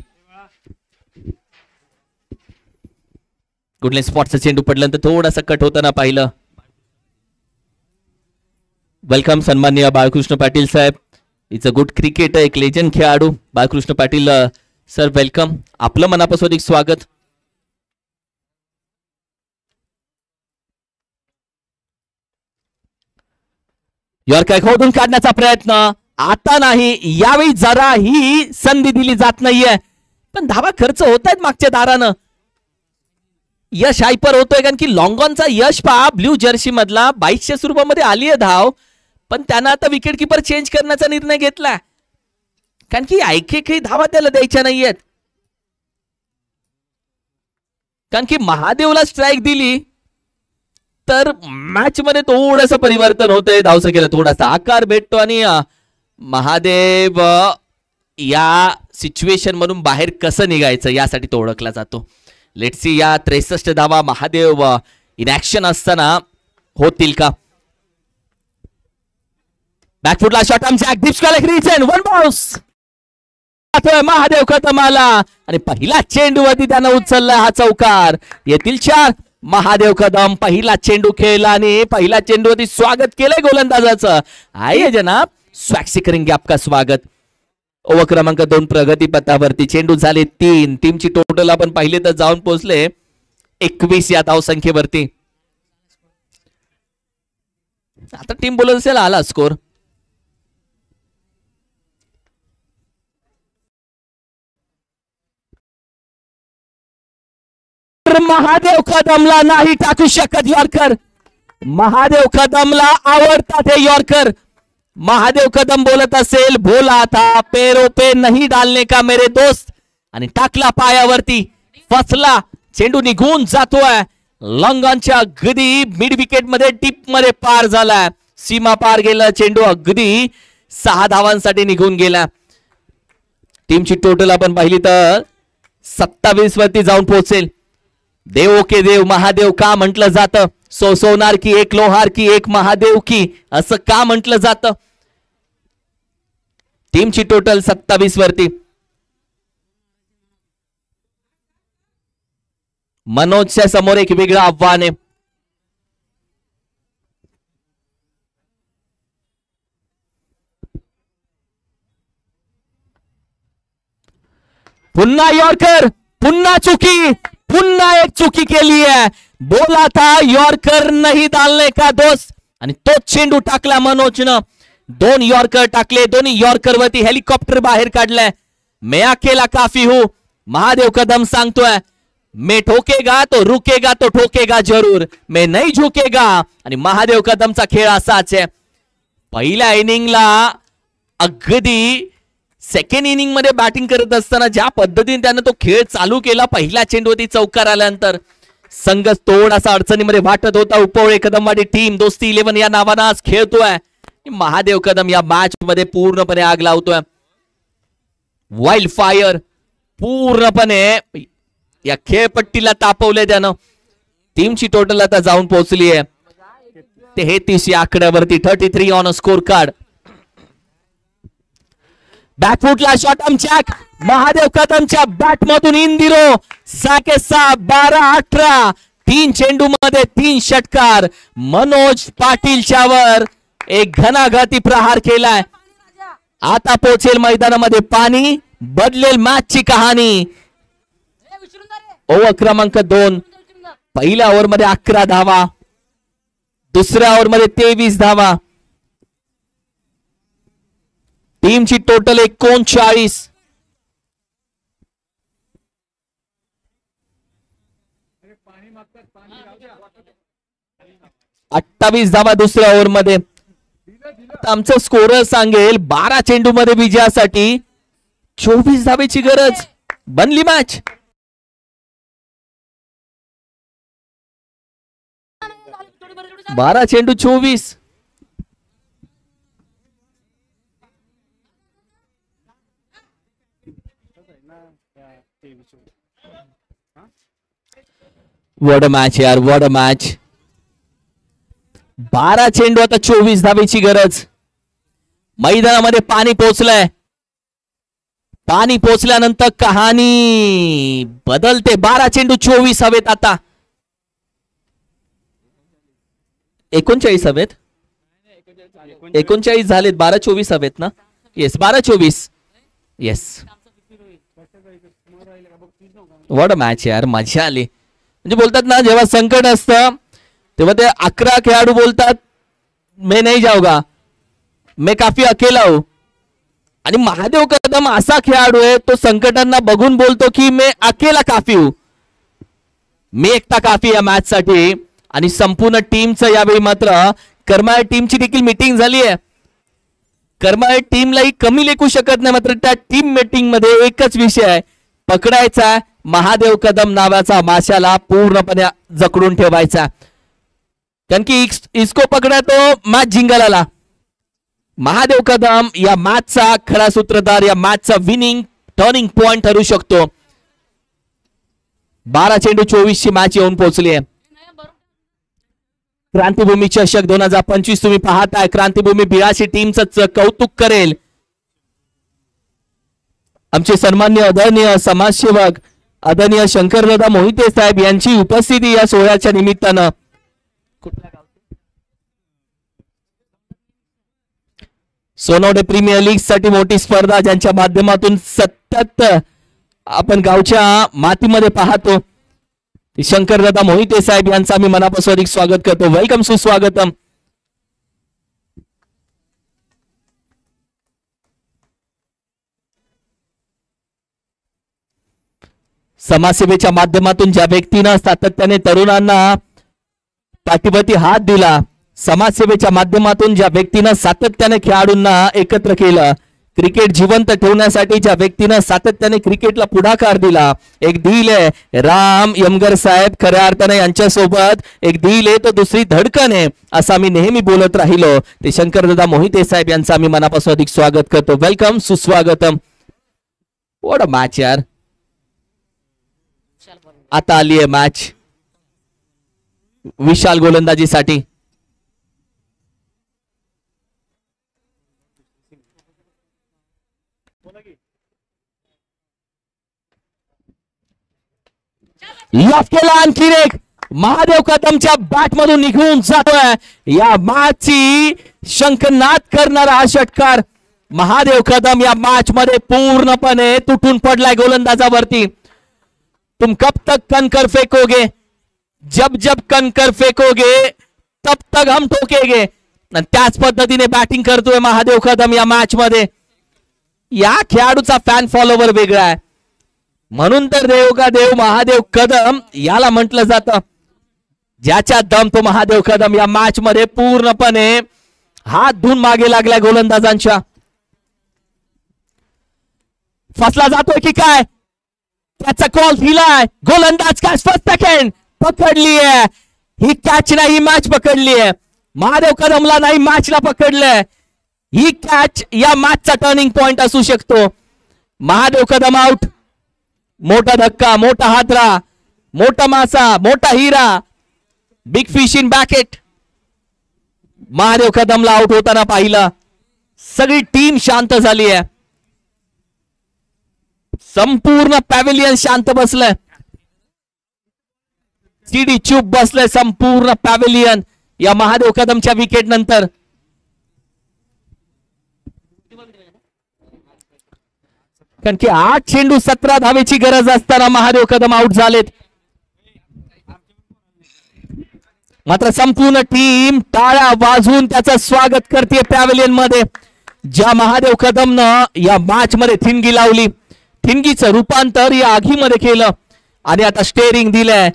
कुठल्या स्पॉटचं चेंडू पडल्यानंतर थोडासा कट होताना पाहिलं. वेलकम सन्माननीय बाळकृष्ण पाटील साहेब. इट्स अ गुड क्रिकेट, एक लेजंड खेळाडू बाळकृष्ण पाटील सर, वेलकम. आपलं मनापासून एक स्वागत. यॉर्कर खोदून काढण्याचा प्रयत्न, आता नाही, यावेळी जरा ही संधी दिली जात नाहीये, पण धावा खर्च होत आहेत मागच्या दारानं. यश हायपर होतोय कारण की लॉंगॉनचा यश पहा, ब्ल्यू जर्सी मधला 2200 रुपयामध्ये आली आहे धाव, पण त्यानं आता विकेट किपर चेंज करण्याचा निर्णय घेतला कारण की काही धावा त्याला द्यायच्या नाहीयेत. कारण की महादेवला स्ट्राईक दिली तर मॅच मध्ये थोडंसं परिवर्तन होतंय. धावसंख्येला थोडासा आकार भेटतो आणि महादेव या सिच्युएशन मधून बाहेर कसं निघायचं यासाठी तो ओळखला जातो. लेट्स सी या 63 धावा महादेव इन ऍक्शन असताना होतील का. बॅकफुटला शॉट वन बाउन्स. महादेव खतम आला आणि पहिला चेंडू वरती त्यानं उचलला हा चौकार. येतील 4. महादेव कदम पहिला चेंडू खेळला आणि पहिला चेंडूवरती स्वागत केलंय गोलंदाजाचं. आइए जनाब, स्वॅक्सी करेंगे आपका स्वागत. ओव्हर क्रमांक 2 प्रगती पथावरती. चेंडू झाले 3. टीमची टोटल आपण पाहिले तर जाऊन पोहोचले 21 या धाव संख्येवरती. आता टीम बोलत असेल आला स्कोर. महादेव कदमला नाही टाकू शकत यॉर्कर. महादेव कदमला आवडतात हे यॉर्कर. महादेव कदम बोलत असेल बोला था पैरों पे नहीं डालने का मेरे दोस्त, आणि टाकला पायावरती, फसला. चेंडू निघून जातोय. लॉंगॉनच्या अगदी मिड विकेट मध्ये टिप मध्ये पार झालाय. सीमा पार गेला चेंडू, अगदी 6 धावांसाठी निघून गेला. टीमची टोटल आपण पाहिली तर 27 वरती जाऊन पोहोचेल. देवो के देव महादेव का म्हटलं जातं. सोनार की एक लोहार की एक महादेव की, असं का म्हटलं जातं. टीमची टोटल 27 वरती. मनोजच्या समोर एक वेगळं आव्हान आहे. पुन्हा यॉर्कर, पुन्हा चुकी, पुन्हा एक चुकी केली है. बोला था यॉर्कर नहीं डालने का दोस्त, आणि तो चेंडू टाकला मनोजनं. 2 यॉर्कर टाकले. दोन्ही यॉर्कर वरती हेलिकॉप्टर बाहेर काढलाय. मैं अकेला काफी हूं महादेव कदम सांगतोय. मैं ठोकेगा तो रुकेगा तो ठोकेगा जरूर, मैं नहीं झुकेगा. आणि महादेव कदमचा खेळ असाच आहे. पहिल्या इनिंगला अगदी सेकंड इनिंग मध्ये बॅटिंग करत असताना ज्या पद्धतीने त्यानं तो खेळ चालू केला, पहिल्या चेंडूवरती चौकार आल्यानंतर संघ थोडासा अडचणीमध्ये वाटत होता. उपवळे कदमवाडी टीम दोस्ती 11 या नावानं आज खेळतोय. महादेव कदम या मॅच मध्ये पूर्णपणे आग लावतोय. वाईल्ड फायर पूर्णपणे या खेळपट्टीला तापवले त्यानं. टीमची टोटल आता जाऊन पोहोचली आहे 33 या आकड्यावरती. 33 ऑन अ स्कोर कार्ड. बॅकफुटला शॉट आमच्या महादेव कदमच्या बॅट मधून इन दिलो. 6 12-18 3 चेंडू मध्ये 3 षटकार. मनोज पाटीलच्या वर एक घणाघाती प्रहार केलाय. आता पोहोचेल मैदानामध्ये पाणी, बदलेल मॅचची कहाणी. ओव्हर क्रमांक 2. पहिल्या ओव्हर मध्ये 11 धावा, दुसऱ्या ओव्हर मध्ये 23 धावा. टीमची टोटल 39. अठ्ठावीस धावा दुसऱ्या ओव्हर मध्ये. आमचं स्कोरर सांगेल 12 चेंडू मध्ये विजयासाठी 24 धावेची गरज. बनली मॅच. बारा चेंडू 24. वॉट अ मॅच यार, वॉट अ मॅच. 12 चेंडू आता 24 धावेची गरज. मैदानामध्ये पाणी पोहोचलंय. पाणी पोहोचल्यानंतर कहाणी बदलते. 12 चेंडू 24 हवेत आता. 39 हवेत. 39 झालेत. 12-24 हवेत ना. Yes 12-24. Yes. What a match यार, मजा आली. म्हणजे बोलतात ना जेव्हा संकट असतं तेव्हा ते 11 खेळाडू बोलतात मैं नहीं जाऊंगा, मैं काफी अकेला हूं. आणि महादेव कदम असा खेळाडू आहे तो संकटांना बघून बोलतो की मैं अकेला काफी हूं, मी एकटा काफी या मॅच साठी. आणि संपूर्ण टीमचं यावेळी मात्र करमाळ टीमची देखील मीटिंग झाली आहे. करमाळ टीमलाही कमी लेखू शकत नाही. मात्र त्या टीम मीटिंग मध्ये एकच विषय आहे, पकडायचा महादेव कदम नावाचा माशाला पूर्णपणे जकडून ठेवायचा. कारण की इसको पकडा तो मॅच जिंकायला. महादेव कदम या मॅचचा खरा सूत्रधार, या मॅचचा विनिंग टर्निंग पॉइंट ठरू शकतो. 12 चेंडू 24 ची मॅच येऊन पोहोचली आहे. क्रांतिभूमी चषक 2025 तुम्ही पाहताय. क्रांतिभूमी 82 टीमचं कौतुक करेल. आमचे सन्मान्य आदरणीय समाजसेवक आदरणीय शंकरदादा मोहिते साहेब यांची उपस्थिती या सोहळ्याच्या निमित्तानं. सोनवणे प्रीमियर लीग साठी मोठी स्पर्धा ज्यांच्या माध्यमातून सतत आपण गावच्या मातीमध्ये पाहतो. शंकरदादा मोहिते साहेब यांचा मी मनापासून स्वागत करतो. वेलकम, सुस्वागतम. समाजसेवेच्या माध्यमातून ज्या व्यक्तीनं सातत्याने तरुणांना पाठीवरती हात दिला, समाजसेवेच्या माध्यमातून ज्या व्यक्तीनं सातत्याने खेळाडूंना एकत्र केलं, क्रिकेट जिवंत ठेवण्यासाठी ज्या व्यक्तीनं सातत्याने क्रिकेटला पुढाकार दिला, एक दिल आहे राम यमगर साहेब. खऱ्या अर्थाने यांच्यासोबत एक दिल आहे तो दुसरी धडकन आहे असा मी नेहमी बोलत राहिलो. ते शंकरदादा मोहिते साहेब यांचा मी मनापासून अधिक स्वागत करतो. वेलकम, सुस्वागतम. व्हॉट अ मॅच यार. आता आली आहे मॅच विशाल गोलंदाजीसाठी. लॉफ केला आणखी एक. महादेव कदमच्या बॅट मधून निघून जातोय. या मॅचची शंखनाद करणारा हा षटकार. महादेव कदम या मॅच मध्ये पूर्णपणे तुटून पडलाय गोलंदाजावरती. तुम कब तक कनकर फेकोगे, जब जब कनकर फेकोगे तब तक हम ठोकेगे. त्याच पद्धतीने बॅटिंग करतोय महादेव कदम या मॅच मध्ये. या खेळाडूचा फॅन फॉलोवर वेगळा आहे. म्हणून तर देव का देव महादेव कदम याला म्हटलं जातं. ज्याच्या दम तो महादेव कदम या मॅच मध्ये पूर्णपणे हात धुवून मागे लागलाय गोलंदाजांच्या. फसला जातोय की काय, त्याचा कॉल दिलाय. गोलंदाज कॅच फर्स्ट सेकंड पकडली आहे. ही कॅच नाही, ही मॅच पकडली आहे. महादेव कदमला नाही, मॅचला पकडलंय. ही कॅच या मॅचचा टर्निंग पॉइंट असू शकतो. महादेव कदम आउट. मोठा धक्का, मोठा हादरा, मोठा मासा, मोठा हिरा, big fish in bucket. Mahadev कदमला आउट होताना पाहिलं. सगळी टीम शांत झाली आहे. संपूर्ण पॅव्हिलियन शांत बसलंय. सीडी चूप बसलंय संपूर्ण पॅव्हिलियन या महादेव कदमच्या विकेट नंतर. कारण की 8 चेंडू 17 धावेची गरज असताना महादेव कदम आउट झालेत. मात्र संपूर्ण टीम टाळ्या वाजवून त्याचं स्वागत करते पॅव्हिलियन मध्ये. ज्या महादेव कदमनं या मॅच मध्ये ठिणगी लावली, ठिणगीचं रूपांतर या आगीमध्ये केलं आणि आता स्टेअरिंग दिलंय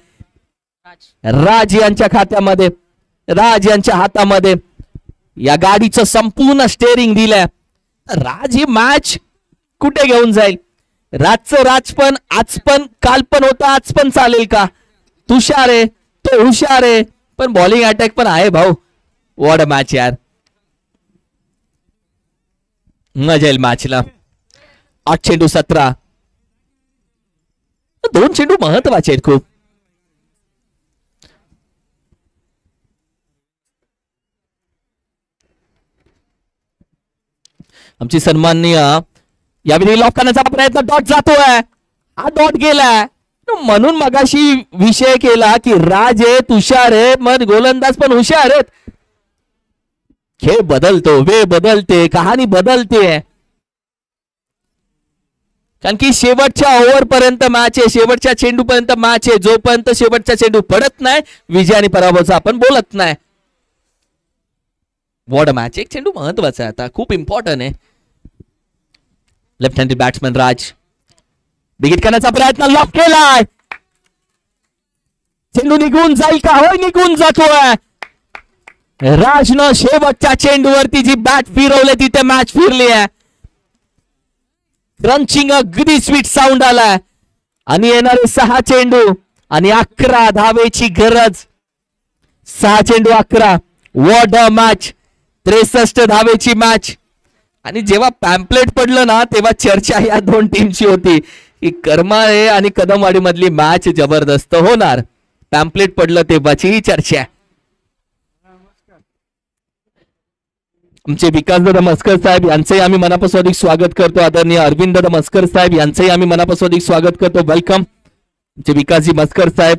राज यांच्या खात्यामध्ये, राज यांच्या हातामध्ये. या गाडीचं संपूर्ण स्टेअरिंग दिलंय. राज ही मॅच कुठे घेऊन जाईल? राजचं राजपण आज पण काल पण होतं, आज पण चालेल का? तुषार आहे, तो हुशार आहे, पण बॉलिंग अटॅक पण आहे भाऊ. वॉट अ मॅच यार, मजा येईल मॅचला. 8 चेंडू 17. 2 चेंडू महत्वाचे आहेत खूप. आमची सन्माननीय यावेळी लॉक करण्याचा प्रयत्न, डॉट जातोय, हा डॉट गेलाय. म्हणून मगाशी विषय केला की राज आहे, तुषार आहे, मग गोलंदाज पण हुशार आहेत. खेळ बदलतो, वेळ बदलते, कहाणी बदलते. कारण की शेवटच्या ओव्हर पर्यंत मॅच आहे, शेवटच्या चेंडू पर्यंत मॅच आहे. जोपर्यंत शेवटचा चेंडू पडत नाही, विजय आणि पराभवाचा आपण बोलत नाही. What a match. एक चेंडू महत्वाचा आहे आता, खूप इम्पॉर्टंट आहे. लेफ्ट हँडेड बॅट्समॅन राज विकेट करण्याचा प्रयत्न, लॉक केलाय. चेंडू निघून जाईल का? होय, निघून जातोय. राजनं शेवटच्या चेंडूवरती जी बॅट फिरवली तिथे मॅच फिरली आहे. क्रंचिंग अगदी स्वीट साऊंड आलाय आणि येणारे 6 चेंडू आणि 11 धावेची गरज. 6 चेंडू 11. What a match. 63 धावेची मॅच. आणि जेव्हा पॅम्पलेट पडलं ना तेव्हा चर्चा या 2 टीमची होती की करमाळे आणि कदमवाडी मधली मॅच जबरदस्त होणार. पॅम्पलेट पडलं तेव्हाची ही चर्चा आहे. आमचे विकासदादा मस्कर साहेब यांचंही आम्ही मनापासून अधिक स्वागत करतो. आदरणीय अरविंद दादा मस्कर साहेब यांचंही आम्ही मनापासून अधिक स्वागत करतो. वेलकम. आमचे विकासजी मस्कर साहेब